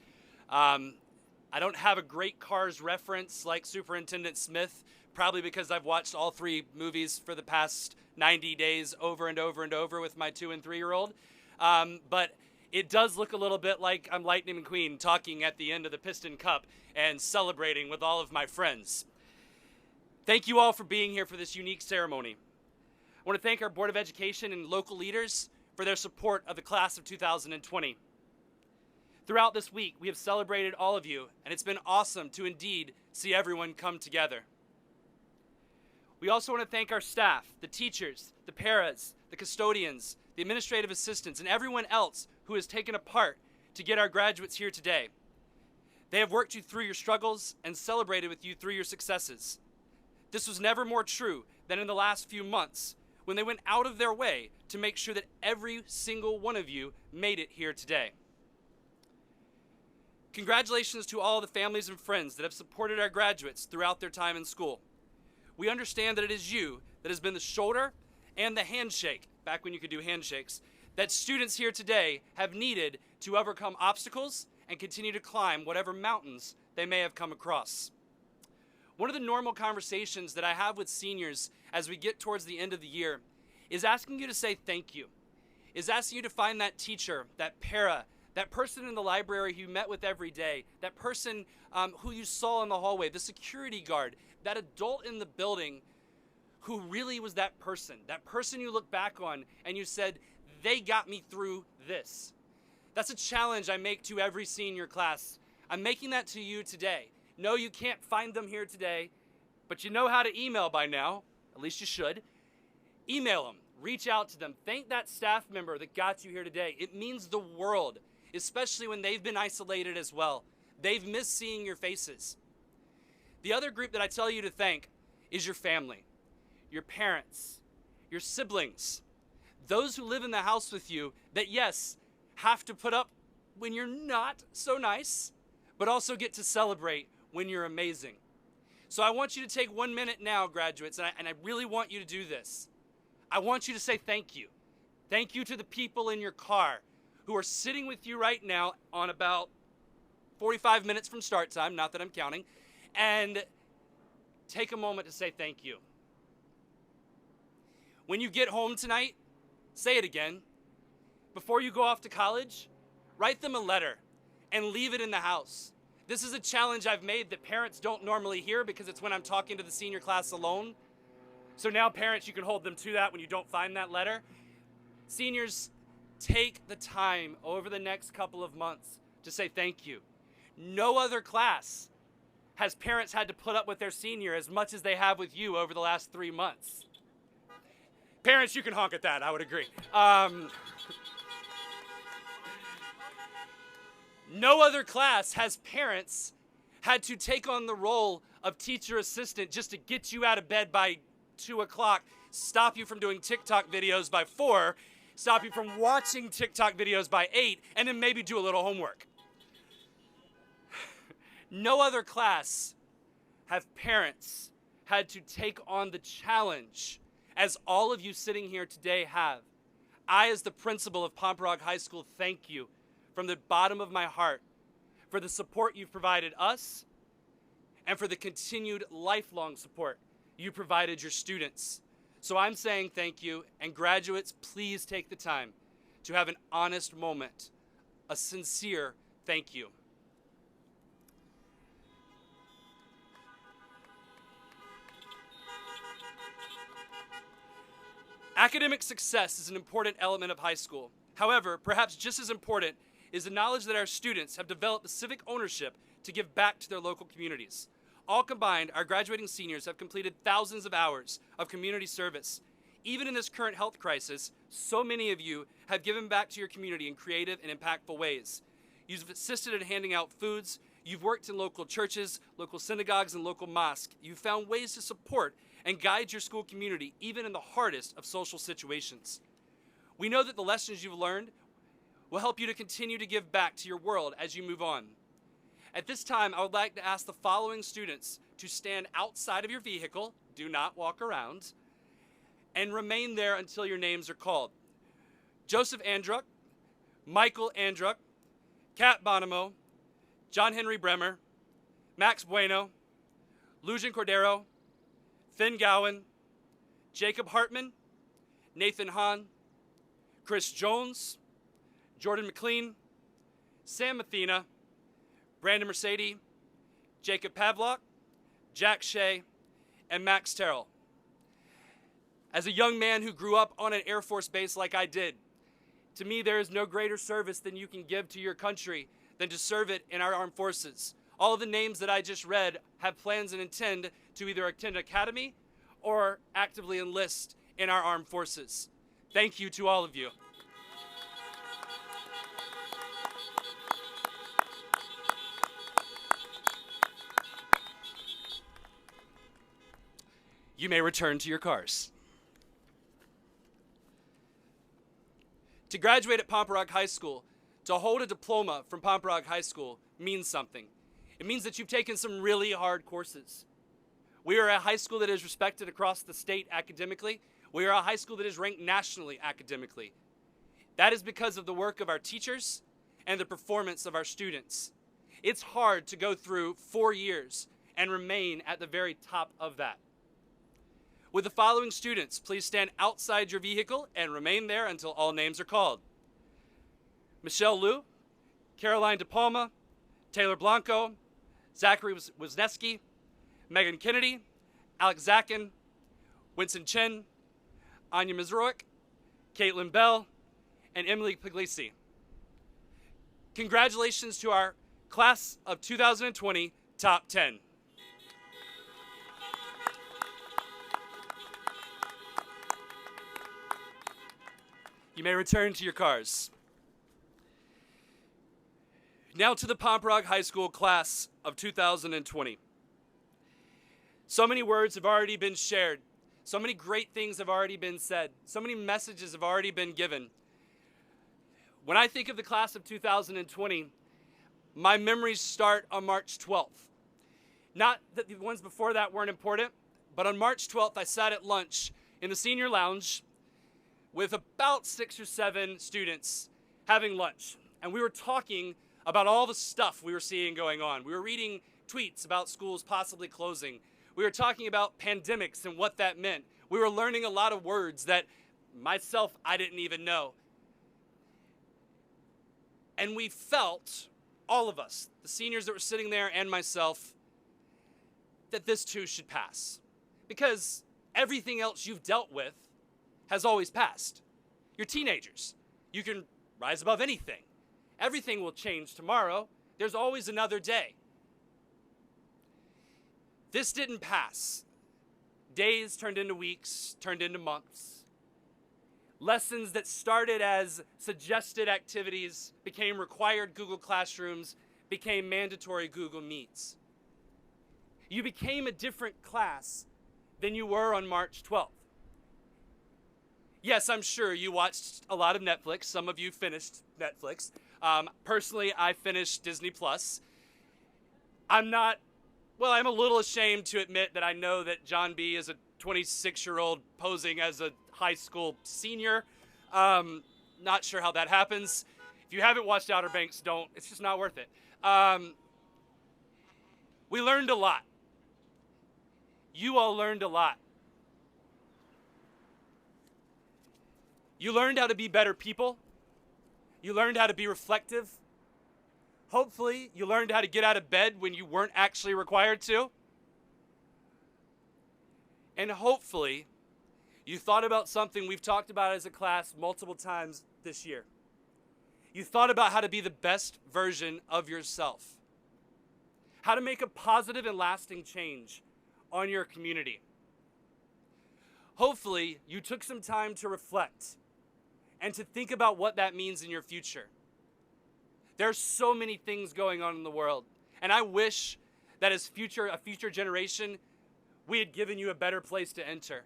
I don't have a great Cars reference like Superintendent Smith, probably because I've watched all 3 movies for the past 90 days over and over and over with my 2- and 3-year-old. But it does look a little bit like I'm Lightning McQueen talking at the end of the Piston Cup and celebrating with all of my friends. Thank you all for being here for this unique ceremony. I want to thank our Board of Education and local leaders for their support of the class of 2020. Throughout this week, we have celebrated all of you, and it's been awesome to indeed see everyone come together. We also want to thank our staff, the teachers, the paras, the custodians, the administrative assistants, and everyone else who has taken a part to get our graduates here today. They have worked you through your struggles and celebrated with you through your successes. This was never more true than in the last few months, when they went out of their way to make sure that every single one of you made it here today. Congratulations to all the families and friends that have supported our graduates throughout their time in school. We understand that it is you that has been the shoulder and the handshake, back when you could do handshakes, that students here today have needed to overcome obstacles and continue to climb whatever mountains they may have come across. One of the normal conversations that I have with seniors as we get towards the end of the year is asking you to say thank you, is asking you to find that teacher, that para, that person in the library who you met with every day, that person who you saw in the hallway, the security guard, that adult in the building who really was that person you look back on and you said, they got me through this. That's a challenge I make to every senior class. I'm making that to you today. No, you can't find them here today, but you know how to email by now. At least you should. Email them, reach out to them, thank that staff member that got you here today. It means the world, especially when they've been isolated as well. They've missed seeing your faces. The other group that I tell you to thank is your family, your parents, your siblings, those who live in the house with you that, yes, have to put up when you're not so nice, but also get to celebrate when you're amazing. So I want you to take 1 minute now, graduates, and I really want you to do this. I want you to say thank you. Thank you to the people in your car who are sitting with you right now on about 45 minutes from start time, not that I'm counting, and take a moment to say thank you. When you get home tonight, say it again. Before you go off to college, write them a letter and leave it in the house. This is a challenge I've made that parents don't normally hear because it's when I'm talking to the senior class alone. So now parents, you can hold them to that when you don't find that letter. Seniors, take the time over the next couple of months to say thank you. No other class has parents had to put up with their senior as much as they have with you over the last 3 months. Parents, you can honk at that, I would agree. No other class has parents had to take on the role of teacher assistant just to get you out of bed by 2 o'clock, stop you from doing TikTok videos by 4, stop you from watching TikTok videos by 8, and then maybe do a little homework. No other class have parents had to take on the challenge as all of you sitting here today have. I, as the principal of Pomperaug High School, thank you from the bottom of my heart for the support you've provided us and for the continued lifelong support you provided your students. So I'm saying thank you, and graduates, please take the time to have an honest moment, a sincere thank you. Academic success is an important element of high school. However, perhaps just as important is the knowledge that our students have developed the civic ownership to give back to their local communities. All combined, our graduating seniors have completed thousands of hours of community service. Even in this current health crisis, so many of you have given back to your community in creative and impactful ways. You've assisted in handing out foods, You've worked in local churches, local synagogues, and local mosques. You've found ways to support and guide your school community, even in the hardest of social situations. We know that the lessons you've learned will help you to continue to give back to your world as you move on. At this time, I would like to ask the following students to stand outside of your vehicle, do not walk around, and remain there until your names are called. Joseph Andruck, Michael Andruck, Kat Bonamo, John Henry Bremer, Max Bueno, Lujan Cordero, Finn Gowan, Jacob Hartman, Nathan Hahn, Chris Jones, Jordan McLean, Sam Mathena, Brandon Mercedes, Jacob Pavlock, Jack Shea, and Max Terrell. As a young man who grew up on an Air Force base like I did, to me there is no greater service than you can give to your country than to serve it in our armed forces. All of the names that I just read have plans and intend to either attend academy or actively enlist in our armed forces. Thank you to all of you. You may return to your cars. To graduate at Pomperaug High School, to hold a diploma from Pomperaug High School means something. It means that you've taken some really hard courses. We are a high school that is respected across the state academically. We are a high school that is ranked nationally academically. That is because of the work of our teachers and the performance of our students. It's hard to go through 4 years and remain at the very top of that. With the following students, please stand outside your vehicle and remain there until all names are called. Michelle Liu, Caroline DePalma, Taylor Blanco, Zachary Wisniewski, Megan Kennedy, Alex Zakin, Winston Chen, Anya Mizroik, Caitlin Bell, and Emily Puglisi. Congratulations to our class of 2020 top 10. You may return to your cars. Now to the Pomperaug High School class of 2020. So many words have already been shared. So many great things have already been said. So many messages have already been given. When I think of the class of 2020, my memories start on March 12th. Not that the ones before that weren't important, but on March 12th, I sat at lunch in the senior lounge with about 6 or 7 students having lunch. And we were talking about all the stuff we were seeing going on. We were reading tweets about schools possibly closing. We were talking about pandemics and what that meant. We were learning a lot of words that myself, I didn't even know. And we felt, all of us, the seniors that were sitting there and myself, that this too should pass. Because everything else you've dealt with has always passed. You're teenagers. You can rise above anything. Everything will change tomorrow. There's always another day. This didn't pass. Days turned into weeks, turned into months. Lessons that started as suggested activities became required Google Classrooms, became mandatory Google Meets. You became a different class than you were on March 12th. Yes, I'm sure you watched a lot of Netflix. Some of you finished Netflix. Personally, I finished Disney Plus. I'm a little ashamed to admit that I know that John B. is a 26-year-old posing as a high school senior. Not sure how that happens. If you haven't watched Outer Banks, don't. It's just not worth it. We learned a lot. You all learned a lot. You learned how to be better people. You learned how to be reflective. Hopefully, you learned how to get out of bed when you weren't actually required to. And hopefully, you thought about something we've talked about as a class multiple times this year. You thought about how to be the best version of yourself. How to make a positive and lasting change on your community. Hopefully, you took some time to reflect and to think about what that means in your future. There are so many things going on in the world, And I wish that as a future generation, we had given you a better place to enter.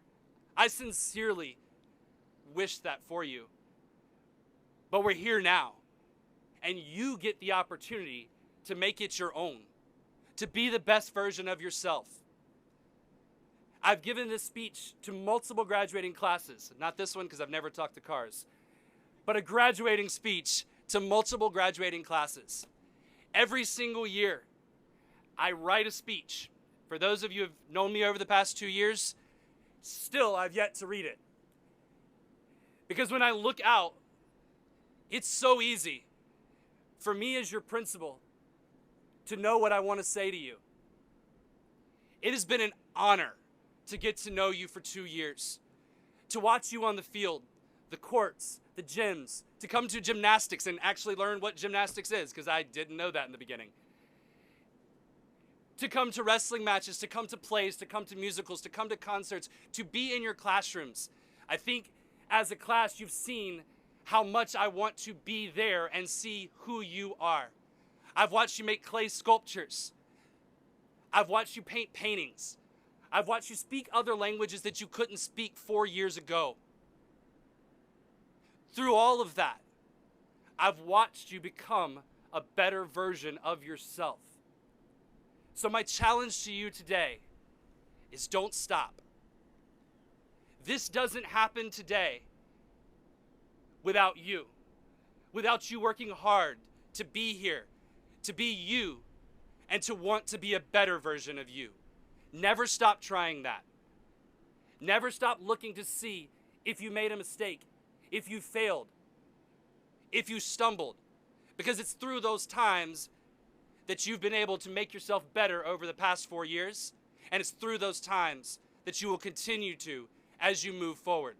I sincerely wish that for you. But we're here now, and you get the opportunity to make it your own, to be the best version of yourself. I've given this speech to multiple graduating classes, not this one because I've never talked to cars, but a graduating speech to multiple graduating classes. Every single year, I write a speech. For those of you who have known me over the past 2 years, still I've yet to read it. Because when I look out, it's so easy for me as your principal to know what I want to say to you. It has been an honor to get to know you for 2 years, to watch you on the field, the courts, the gyms, to come to gymnastics and actually learn what gymnastics is, because I didn't know that in the beginning. To come to wrestling matches, to come to plays, to come to musicals, to come to concerts, to be in your classrooms. I think as a class you've seen how much I want to be there and see who you are. I've watched you make clay sculptures. I've watched you paint paintings. I've watched you speak other languages that you couldn't speak 4 years ago. Through all of that, I've watched you become a better version of yourself. So my challenge to you today is don't stop. This doesn't happen today without you working hard to be here, to be you, and to want to be a better version of you. Never stop trying that. Never stop looking to see if you made a mistake, if you failed, if you stumbled, because it's through those times that you've been able to make yourself better over the past 4 years, and it's through those times that you will continue to as you move forward.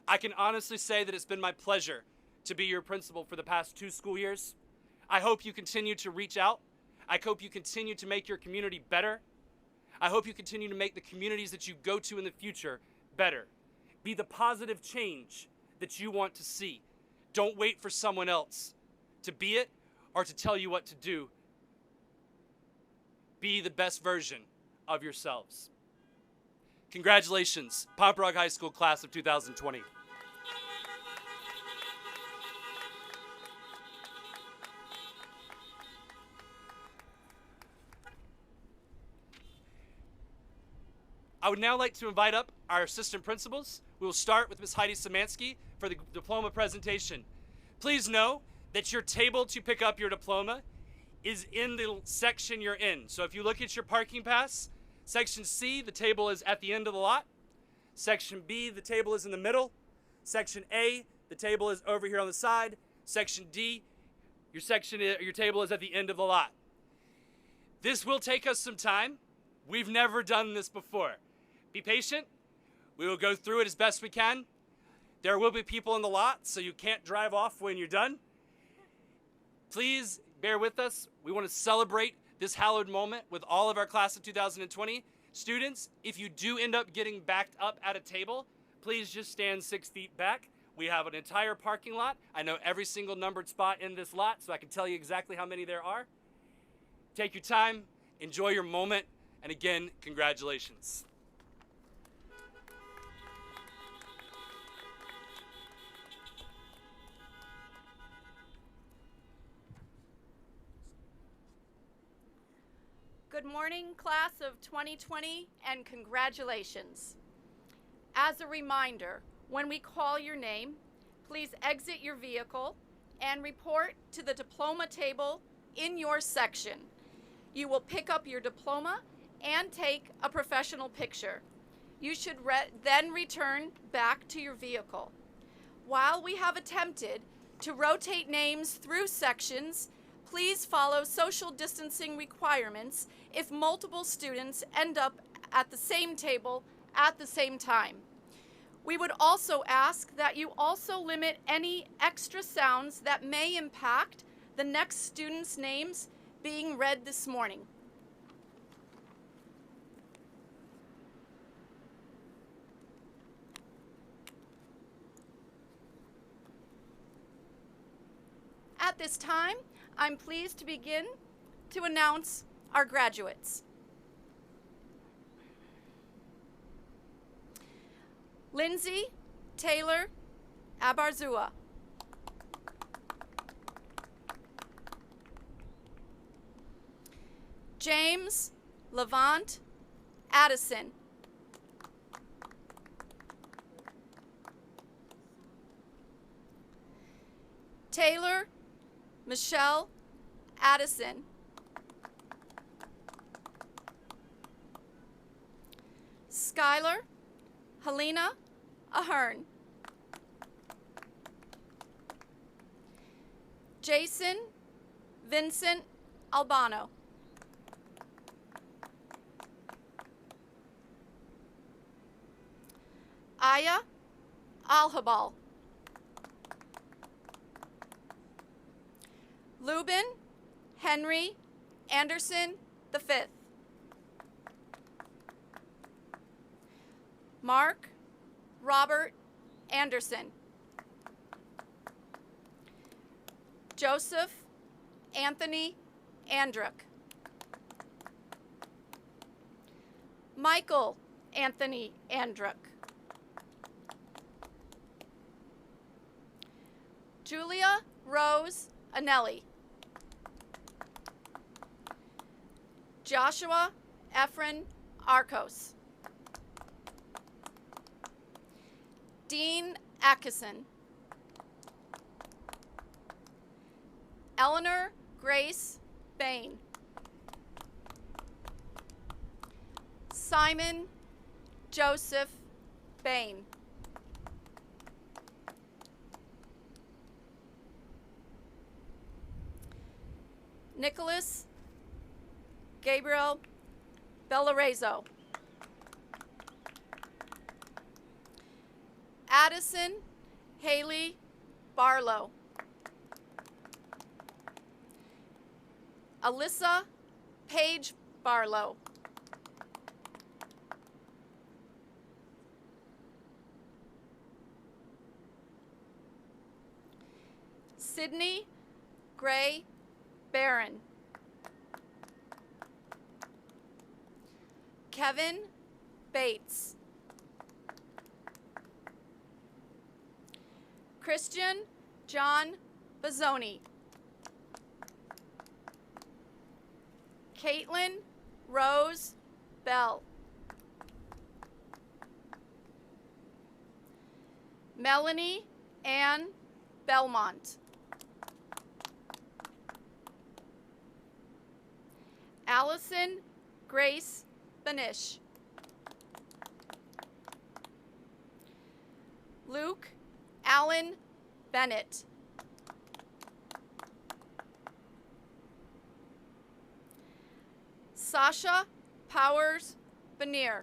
I can honestly say that it's been my pleasure to be your principal for the past 2 school years. I hope you continue to reach out. I hope you continue to make your community better. I hope you continue to make the communities that you go to in the future better. Be the positive change that you want to see. Don't wait for someone else to be it or to tell you what to do. Be the best version of yourselves. Congratulations, Pomperaug High School class of 2020. I would now like to invite up our assistant principals. We will start with Ms. Heidi Szymanski for the diploma presentation. Please know that your table to pick up your diploma is in the section you're in. So if you look at your parking pass, section C, the table is at the end of the lot. Section B, the table is in the middle. Section A, the table is over here on the side. Section D, your table is at the end of the lot. This will take us some time. We've never done this before. Be patient. We will go through it as best we can. There will be people in the lot, so you can't drive off when you're done. Please bear with us. We want to celebrate this hallowed moment with all of our class of 2020. Students, if you do end up getting backed up at a table, please just stand 6 feet back. We have an entire parking lot. I know every single numbered spot in this lot, so I can tell you exactly how many there are. Take your time, enjoy your moment, and again, congratulations. Good morning, class of 2020, and congratulations. As a reminder, when we call your name, please exit your vehicle and report to the diploma table in your section. You will pick up your diploma and take a professional picture. You should then return back to your vehicle. While we have attempted to rotate names through sections, please follow social distancing requirements if multiple students end up at the same table at the same time. We would also ask that you also limit any extra sounds that may impact the next students' names being read this morning. At this time, I'm pleased to begin to announce our graduates. Lindsay Taylor Abarzua. James Levant Addison. Taylor Michelle Addison. Skylar Helena Ahern. Jason Vincent Albano. Aya Alhabal. Lubin Henry Anderson V. Mark Robert Anderson. Joseph Anthony Andruck. Michael Anthony Andruck. Julia Rose Anelli. Joshua Efren Arcos. Dean Atkinson. Eleanor Grace Bain. Simon Joseph Bain. Nicholas Gabriel Bellarezo. Addison Haley Barlow. Alyssa Paige Barlow. Sydney Gray Barron. Kevin Bates. Christian John Bazzoni. Caitlin Rose Bell. Melanie Ann Belmont. Allison Grace Benish. Luke Allen Bennett. Sasha Powers Benier.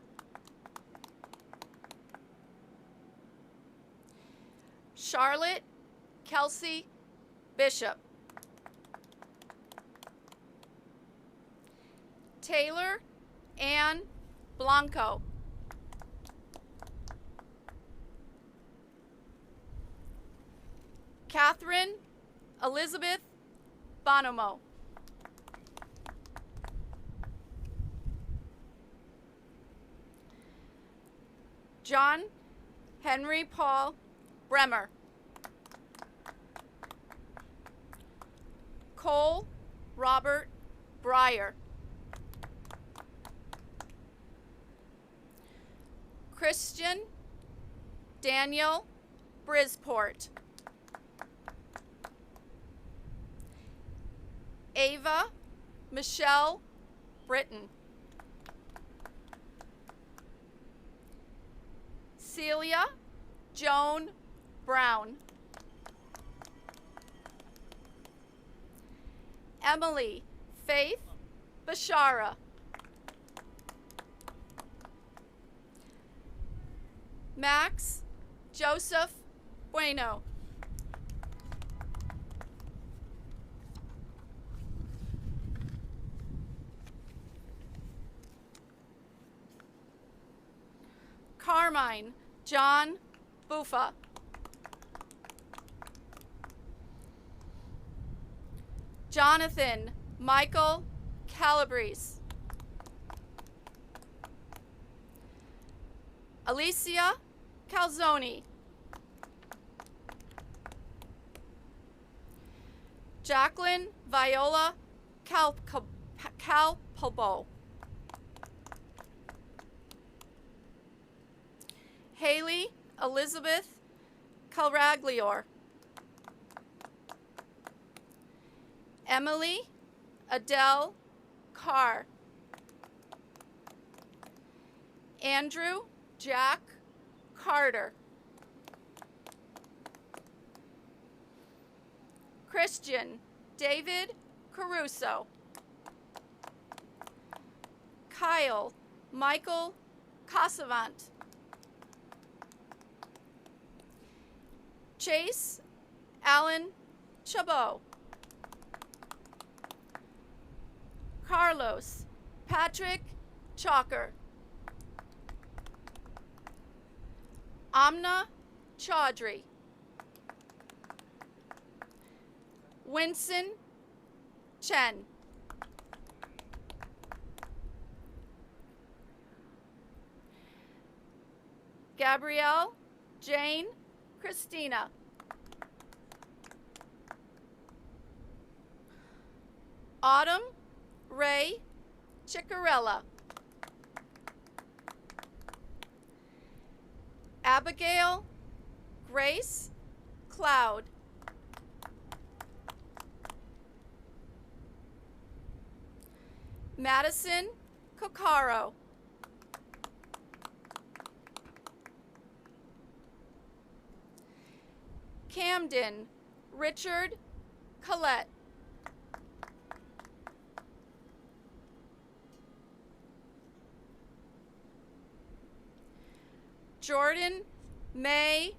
Charlotte Kelsey Bishop. Taylor Ann Blanco. Catherine Elizabeth Bonomo. John Henry Paul Bremer. Cole Robert Breyer. Christian Daniel Brisport. Ava Michelle Britton. Celia Joan Brown. Emily Faith Bashara. Max Joseph Bueno. Carmine John Buffa. Jonathan Michael Calabrese. Alicia Calzoni. Jacqueline Viola Calpobo. Haley Elizabeth Calraglior. Emily Adele Carr. Andrew Jack Carter. Christian David Caruso. Kyle Michael Casavant. Chase Allen Chabot. Carlos Patrick Chalker. Amna Chaudhry. Winston Chen. Gabrielle Jane Christina. Autumn Ray Ciccarella. Abigail Grace Cloud. Madison Coccaro. Camden Richard Collette. Jordan May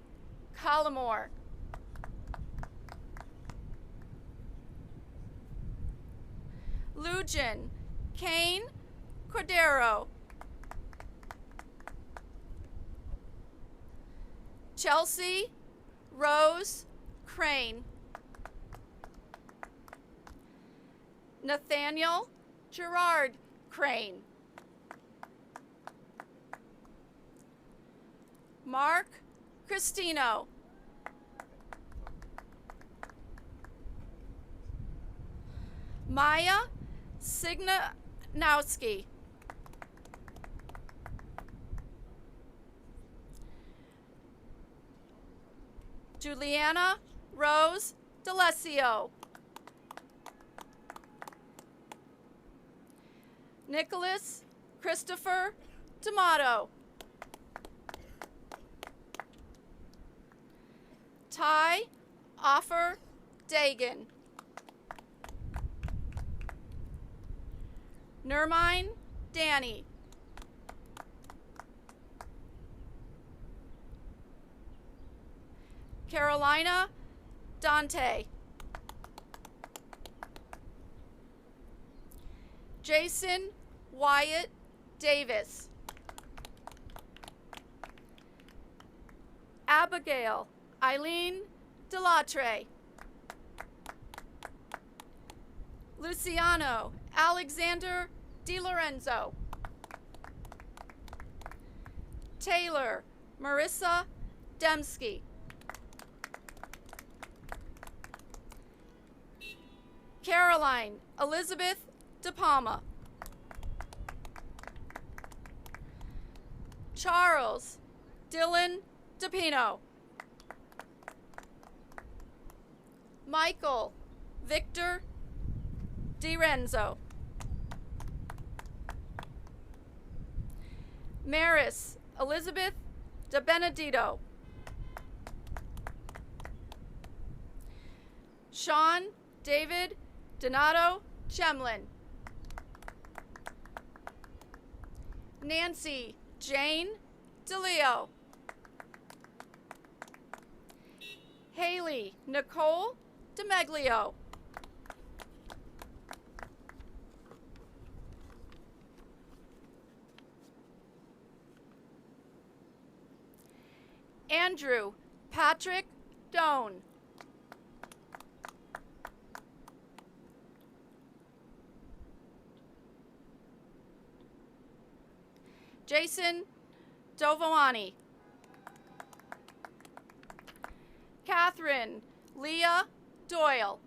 Collimore. Lujan Kane Cordero. Chelsea Rose Crane. Nathaniel Gerard Crane. Mark Cristino. Maya Signanowski. Juliana Rose D'Alessio. Nicholas Christopher D'Amato. Ty Offer Dagan. Nermine Danny. Carolina Dante. Jason Wyatt Davis. Abigail Eileen Delatre. Luciano Alexander DiLorenzo. Taylor Marissa Dembski. Caroline Elizabeth De Palma. Charles Dylan DePino. Michael Victor DiRenzo. Maris Elizabeth De Benedito. Sean David Donato Chemlin. Nancy Jane DeLeo. Haley Nicole DeMeglio. Andrew Patrick Doan. Jason Dovani. Catherine Leah Doyle.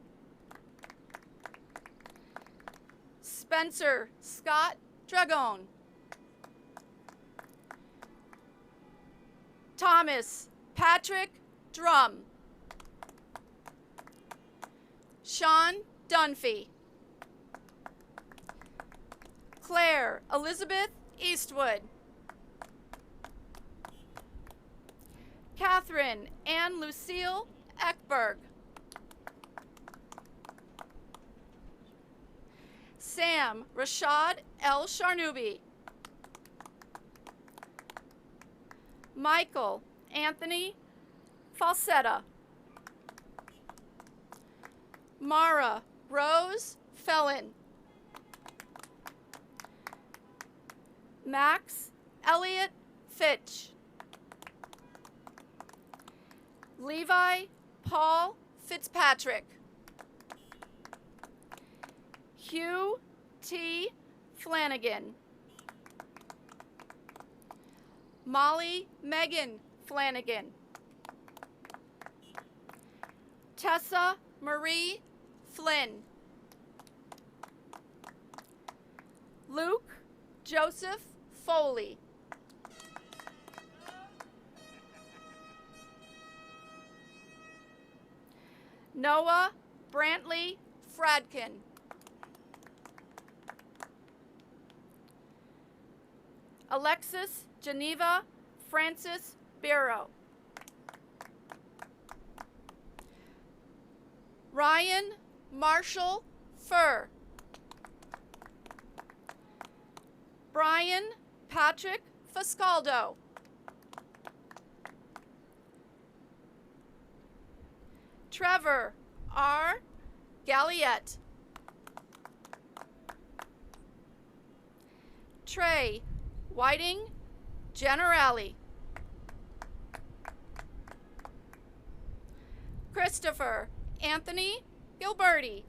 Spencer Scott Dragon. Thomas Patrick Drum. Sean Dunphy. Claire Elizabeth Eastwood. Catherine Ann Lucille Eckberg. Sam Rashad El Sharnubi. Michael Anthony Falsetta. Mara Rose Felon. Max Elliott Fitch. Levi Paul Fitzpatrick. Hugh T. Flanagan. Molly Megan Flanagan. Tessa Marie Flynn. Luke Joseph Foley. Noah Brantley Fradkin. Alexis Geneva Francis Barrow. Ryan Marshall Furr. Brian Patrick Fascaldo. Trevor R. Galliette. Trey Whiting Generali. Christopher Anthony Gilberti.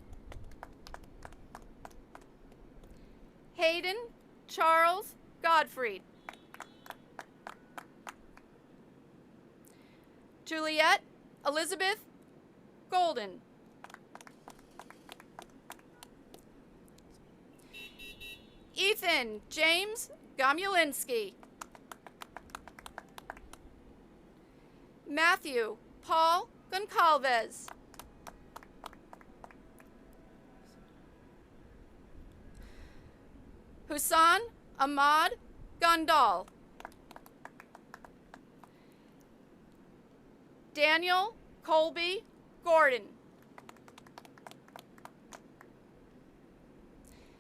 Hayden Charles Godfrey. Juliet Elizabeth Golden. Ethan James Gomulinski. Matthew Paul Goncalves. Husan Ahmad Gondal. Daniel Colby Gordon.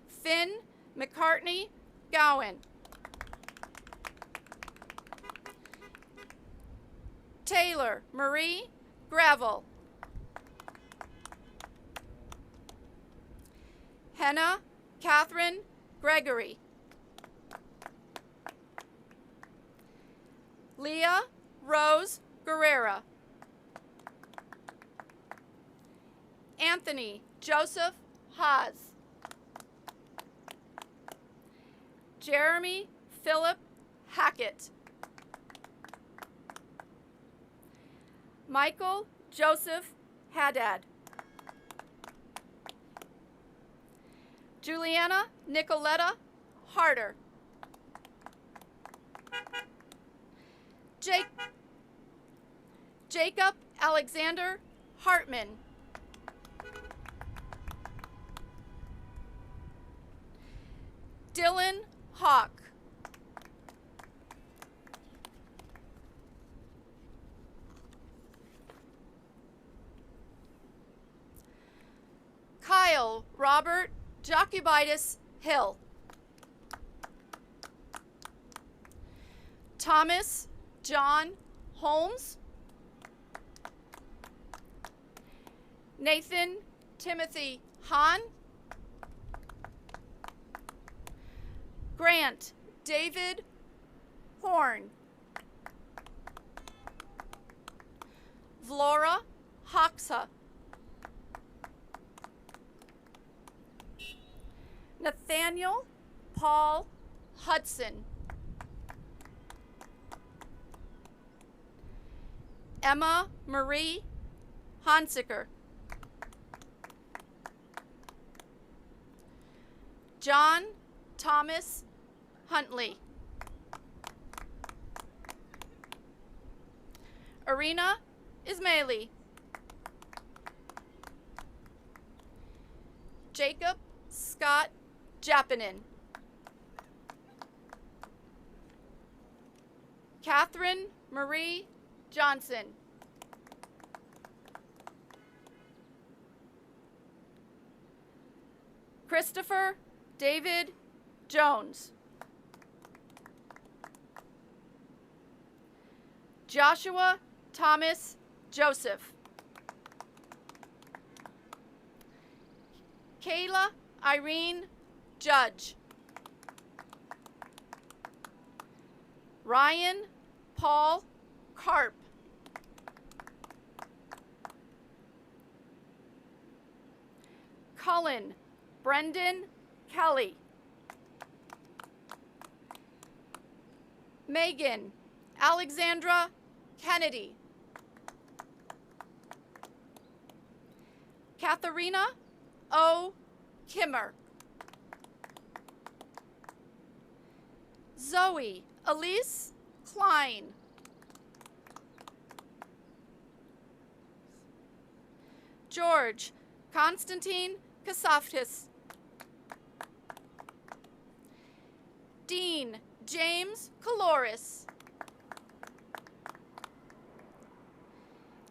Finn McCartney Gowan. Taylor Marie Gravel. Henna Catherine Gregory. Leah Rose Guerrera. Anthony Joseph Haas. Jeremy Philip Hackett. Michael Joseph Haddad. Juliana Nicoletta Harder. Jacob Alexander Hartman. Dylan Hawk. Kyle Robert Jocubitis Hill. Thomas John Holmes. Nathan Timothy Hahn. Grant David Horn. Vlora Hoxa. Nathaniel Paul Hudson. Emma Marie Hansiker. John Thomas Huntley. Arena Ismaili. Jacob Scott Japanin. Catherine Marie Johnson. Christopher David Jones. Joshua Thomas Joseph. Kayla Irene Judge. Ryan Paul Karp. Cullen Brendan Kelly. Megan Alexandra Kennedy. Katharina O. Kimmer. Zoe Elise Klein. George Constantine Kasaftis. Dean James Caloris.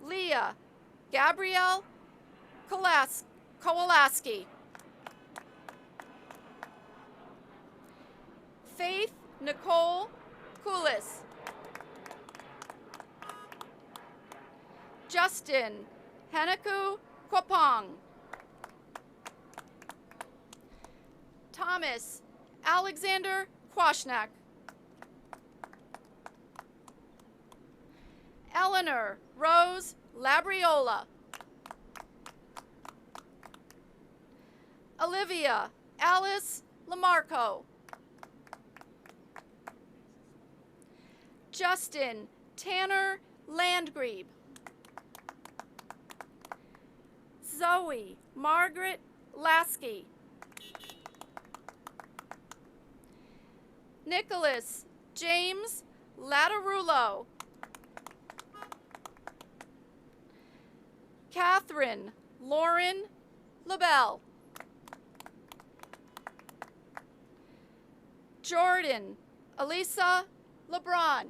Leah Gabrielle Kowalaski. Faith Nicole Kulis. Justin Hanaku Kwapong. Thomas Alexander Kwashnak. Eleanor Rose Labriola. Olivia Alice Lamarco. Justin Tanner Landgrebe. Zoe Margaret Lasky. Nicholas James Latarulo. Catherine Lauren LaBelle. Jordan Elisa LeBron.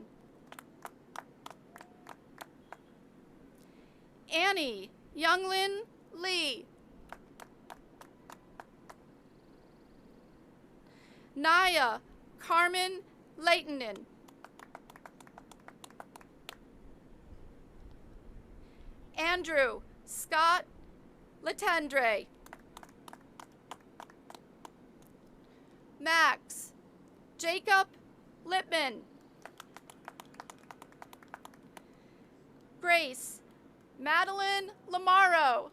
Annie Younglin Lee. Naya Carmen Leightonen. Andrew Scott Latendre. Max Jacob Lippman. Grace Madeline Lamaro.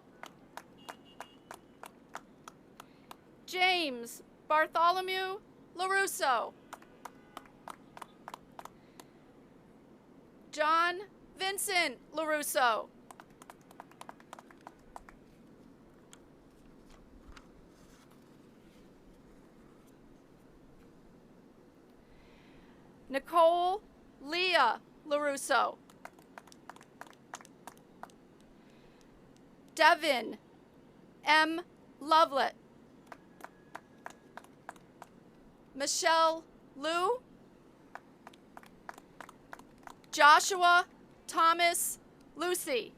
James Bartholomew LaRusso. John Vincent LaRusso. Nicole Leah LaRusso. Devin M. Lovelet. Michelle Liu. Joshua Thomas Lucy.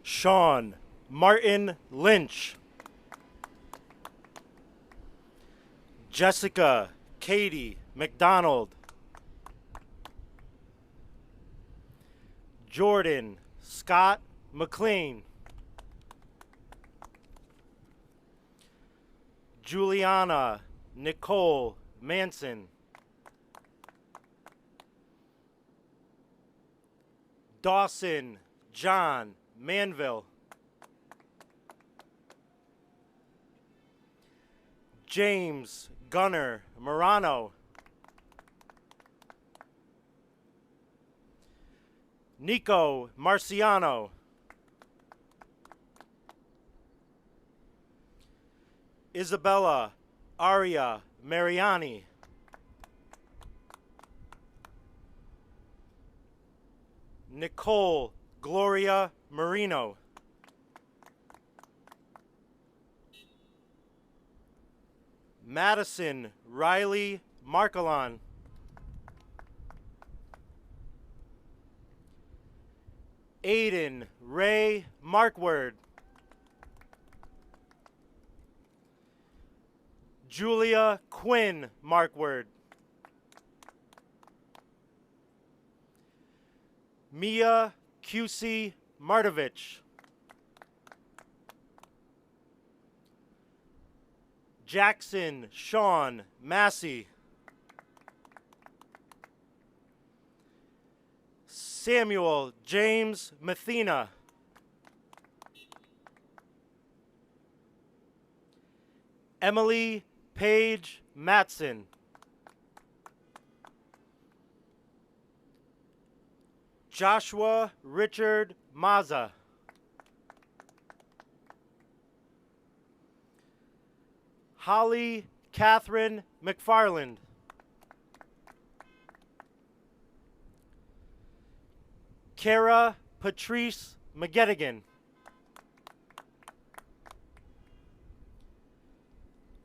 Sean Martin Lynch. Jessica Katie McDonald. Jordan Scott McLean. Juliana Nicole Manson. Dawson John Manville. James Gunnar Morano. Nico Marciano. Isabella Aria Mariani. Nicole Gloria Marino. Madison Riley Markelon. Aiden Ray Markward. Julia Quinn Markward. Mia QC Martovich. Jackson Sean Massey. Samuel James Mathena. Emily Paige Matson. Joshua Richard Maza. Holly Catherine McFarland. Kara Patrice McGettigan.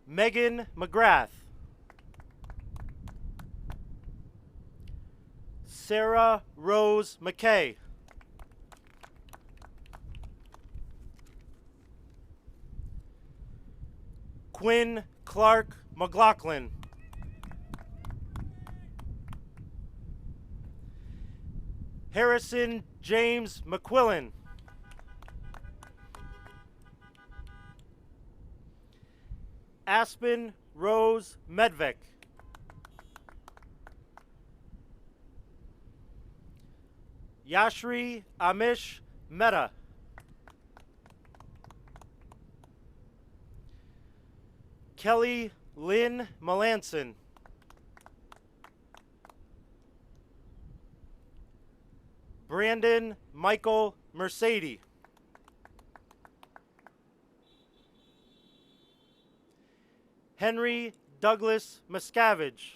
Megan McGrath. Sarah Rose McKay. Quinn Clark McLaughlin. Harrison James McQuillan. Aspen Rose Medvec. Yashri Amish Mehta. Kelly Lynn Melanson. Brandon Michael Mercedes. Henry Douglas Miscavige.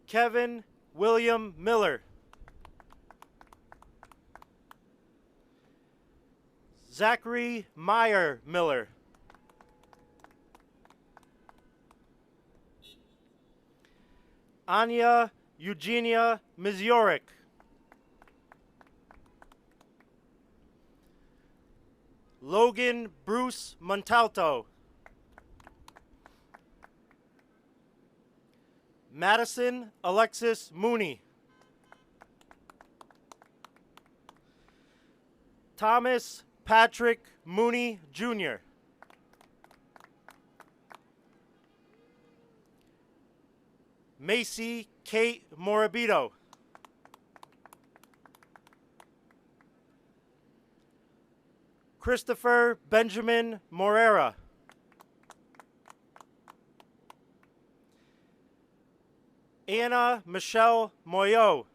Kevin William Miller. Zachary Meyer Miller. Anya Eugenia Miziorik. Logan Bruce Montalto. Madison Alexis Mooney. Thomas Patrick Mooney Jr. Macy Kate Morabito. Christopher Benjamin Morera. Anna Michelle Moyo.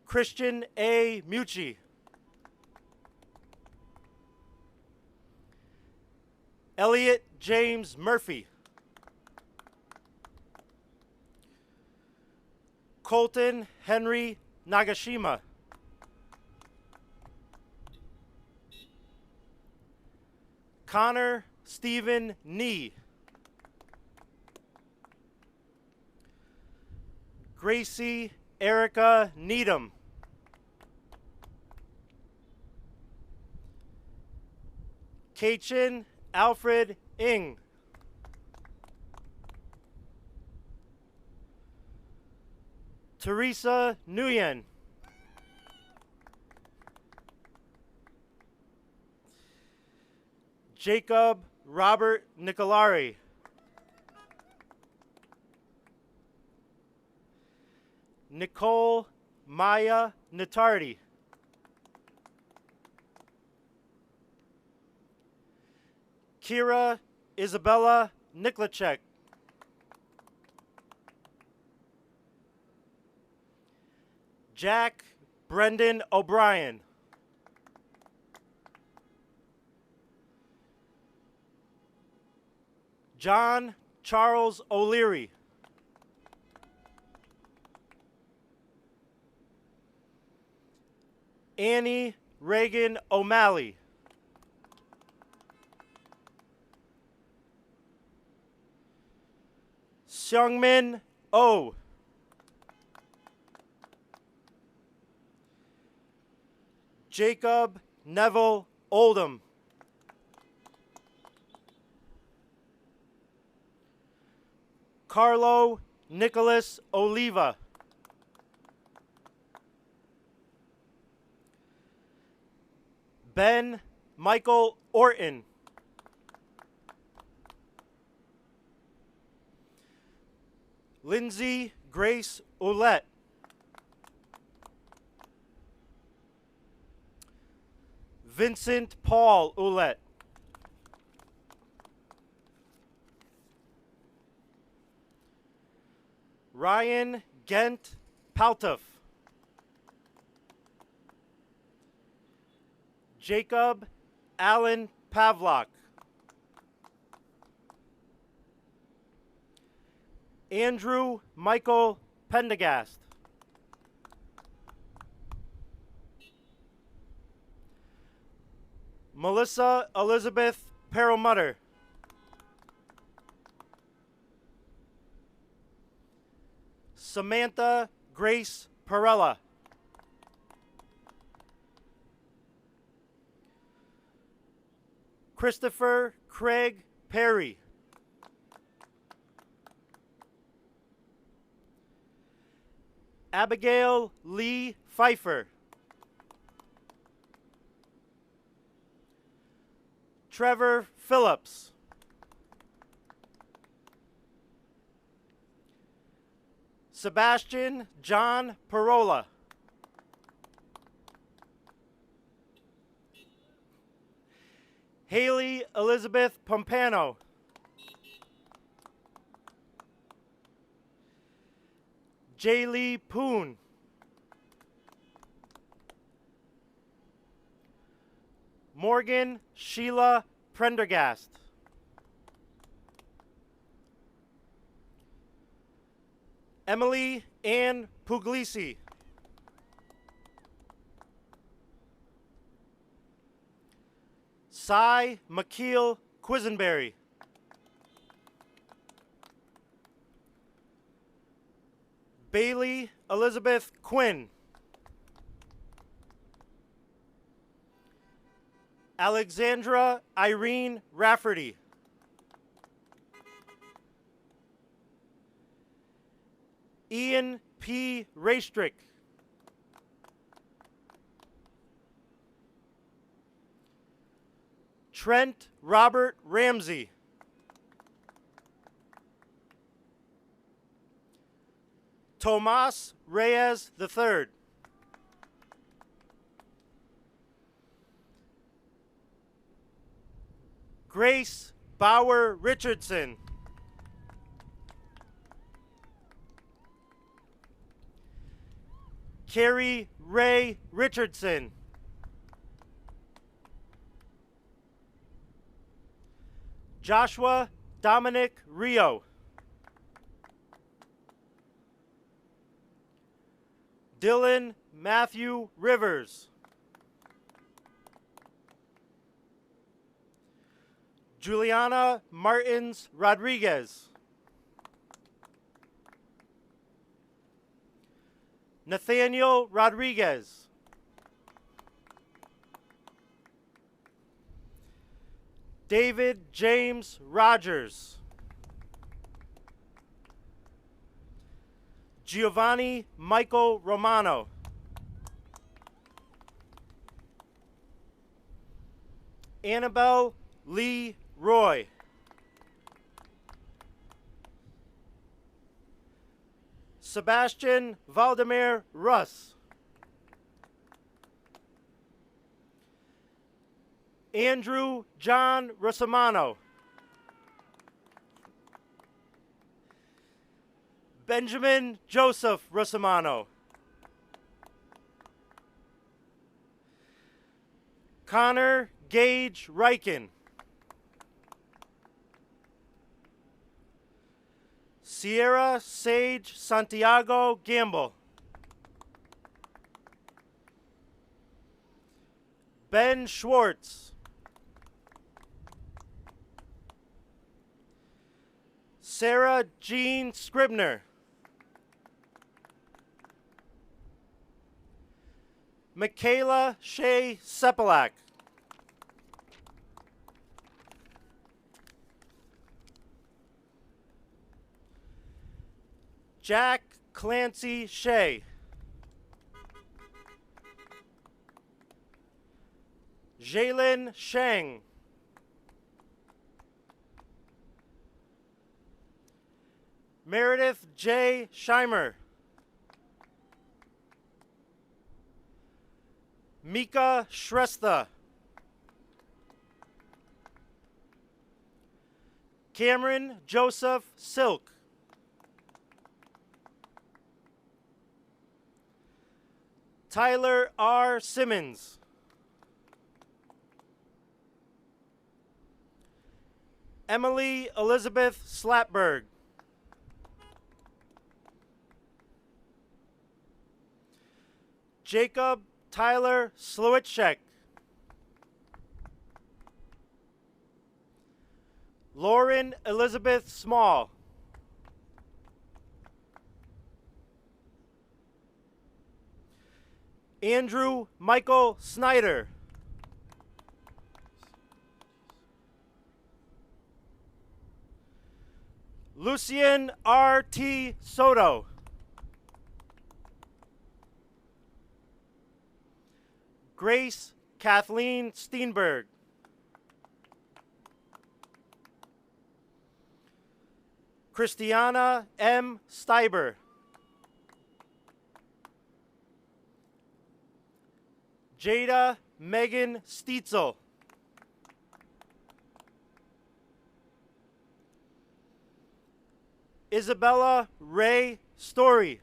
Christian A. Mucci. Elliot James Murphy. Colton Henry Nagashima. Connor Stephen Nee. Gracie Erica Needham. Kachin Alfred Ing. Teresa Nguyen. Jacob Robert Nicolari. Nicole Maya Natardi. Kira Isabella Niklacek. Jack Brendan O'Brien. John Charles O'Leary. Annie Reagan O'Malley. Seungmin Oh. Jacob Neville Oldham. Carlo Nicholas Oliva. Ben Michael Orton. Lindsay Grace Ouellette. Vincent Paul Ouellette. Ryan Gent Paltoff. Jacob Allen Pavlok. Andrew Michael Pendergast. Melissa Elizabeth Perlmutter. Samantha Grace Perella. Christopher Craig Perry. Abigail Lee Pfeiffer. Trevor Phillips. Sebastian John Parola. Haley Elizabeth Pompano. Jaylee Poon. Morgan Sheila Prendergast. Emily Ann Puglisi. Cy McKeel Quisenberry. Bailey Elizabeth Quinn. Alexandra Irene Rafferty. Ian P. Raystrick. Trent Robert Ramsey. Tomas Reyes III. Grace Bauer Richardson. Carrie Ray Richardson. Joshua Dominic Rio. Dylan Matthew Rivers. Juliana Martins Rodriguez. Nathaniel Rodriguez. David James Rogers. Giovanni Michael Romano. Annabelle Lee Roy. Sebastian Valdemar Russ. Andrew John Russamano. Benjamin Joseph Russamano. Connor Gage Riken. Sierra Sage Santiago Gamble. Ben Schwartz. Sarah Jean Scribner. Michaela Shea Sepelak. Jack Clancy Shea. Jalen Sheng. Meredith J. Scheimer. Mika Shrestha. Cameron Joseph Silk. Tyler R. Simmons. Emily Elizabeth Slapberg. Jacob Tyler Slowitschek. Lauren Elizabeth Small. Andrew Michael Snyder. Lucian R.T. Soto. Grace Kathleen Steenberg. Christiana M. Steiber. Jada Megan Stietzel. Isabella Ray Story.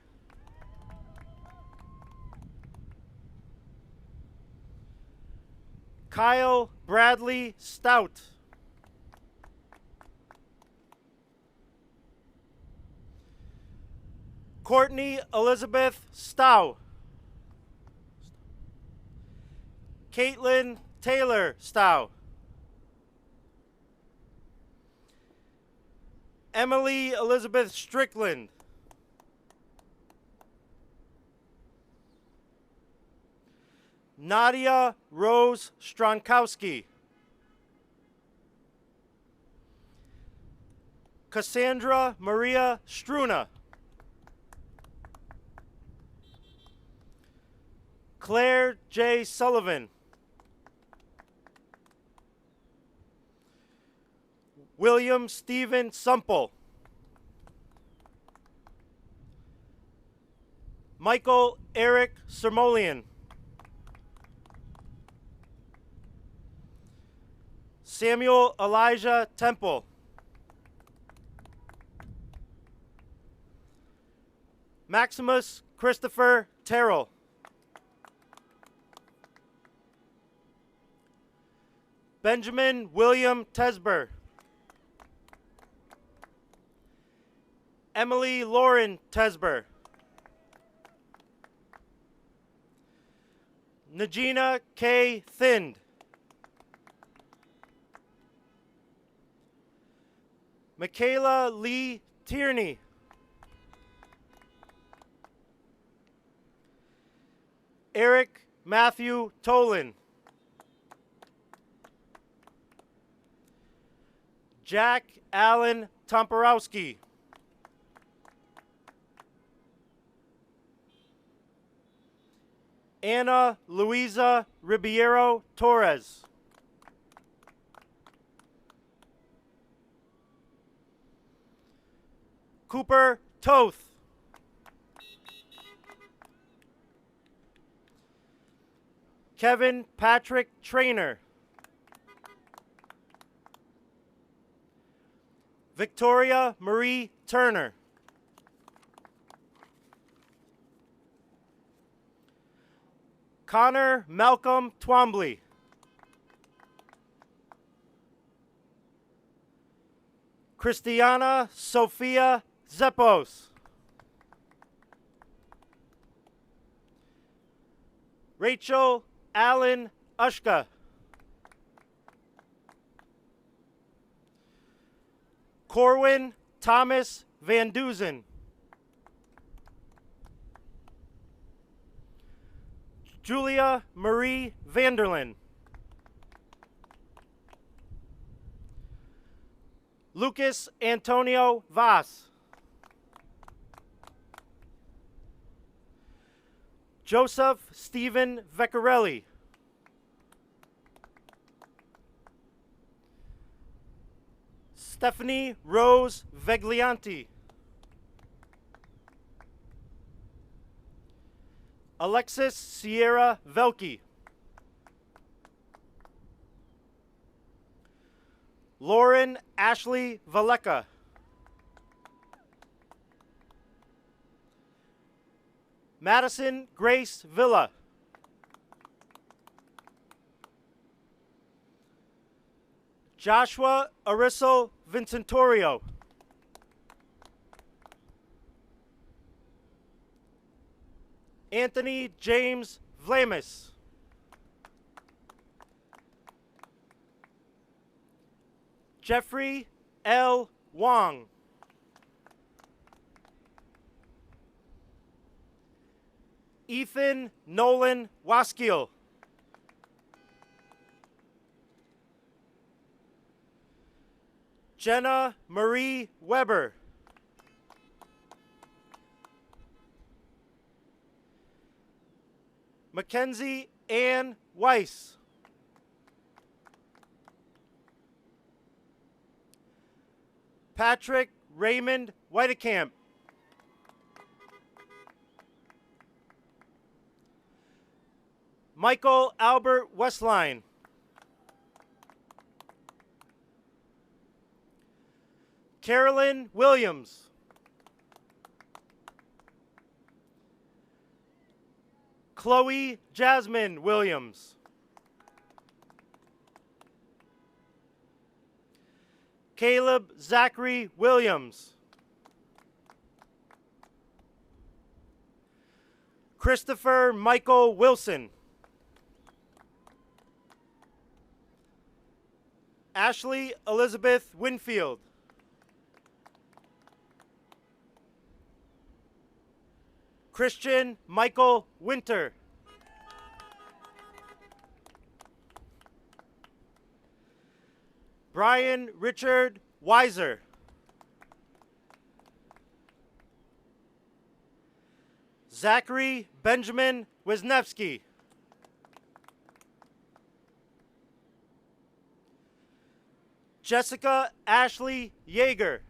Kyle Bradley Stout. Courtney Elizabeth Stow. Caitlin Taylor Stow. Emily Elizabeth Strickland. Nadia Rose Stronkowski. Cassandra Maria Struna. Claire J. Sullivan. William Stephen Sumple. Michael Eric Sermolian. Samuel Elijah Temple. Maximus Christopher Terrell. Benjamin William Tesber. Emily Lauren Tesber. Najina K. Thind. Michaela Lee Tierney. Eric Matthew Tolan. Jack Allen Tomporowski. Anna Luisa Ribeiro Torres. Cooper Toth. Kevin Patrick Trainer. Victoria Marie Turner. Connor Malcolm Twombly. Christiana Sophia Zeppos. Rachel Allen Ushka. Corwin Thomas Van Duzen. Julia Marie Vanderlyn. Lucas Antonio Voss. Joseph Stephen Veccarelli. Stephanie Rose Veglianti. Alexis Sierra Velke. Lauren Ashley Valeka. Madison Grace Villa. Joshua Arisso Vincentorio. Anthony James Vlamis. Jeffrey L. Wong. Ethan Nolan Waskiel. Jenna Marie Weber. Mackenzie Ann Weiss. Patrick Raymond Whitekamp. Michael Albert Westline. Carolyn Williams. Chloe Jasmine Williams. Caleb Zachary Williams. Christopher Michael Wilson. Ashley Elizabeth Winfield. Christian Michael Winter. Brian Richard Weiser. Zachary Benjamin Wisniewski. Jessica Ashley Yeager.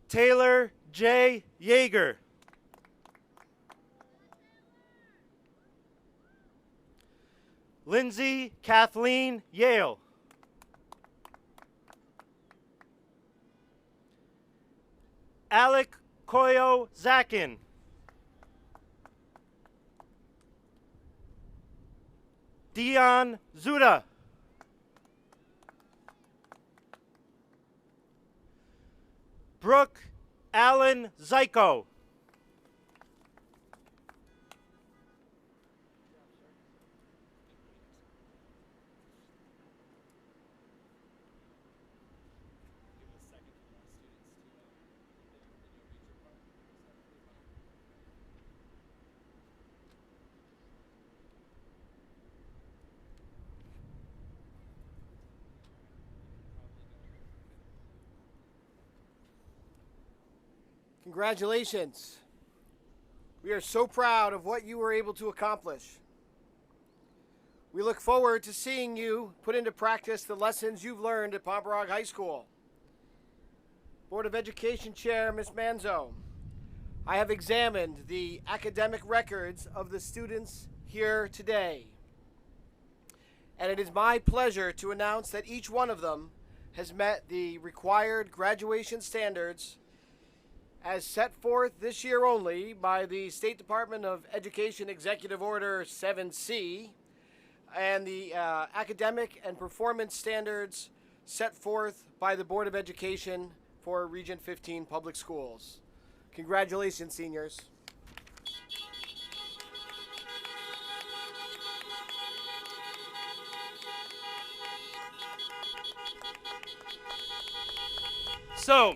Taylor J. Yeager. Lindsay Kathleen Yale. Alec Koyo Zakin. Dion Zuda. Brooke Allen Zyko. Congratulations. We are so proud of what you were able to accomplish. We look forward to seeing you put into practice the lessons you've learned at Pomperaug High School. Board of Education Chair, Ms. Manzo, I have examined the academic records of the students here today. and it is my pleasure to announce that each one of them has met the required graduation standards as set forth this year only by the State Department of Education Executive Order 7C and the academic and performance standards set forth by the Board of Education for Region 15 Public Schools. Congratulations, seniors. So,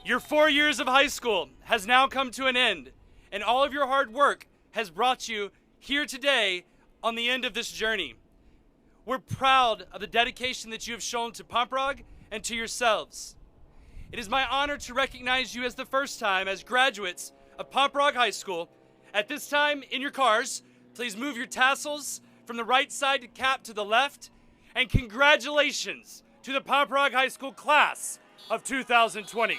your 4 years of high school has now come to an end, and all of your hard work has brought you here today on the end of this journey. We're proud of the dedication that you have shown to Pomperaug and to yourselves. It is my honor to recognize you as the first time as graduates of Pomperaug High School. At this time, in your cars, please move your tassels from the right side cap to the left, and congratulations to the Pomperaug High School class of 2020.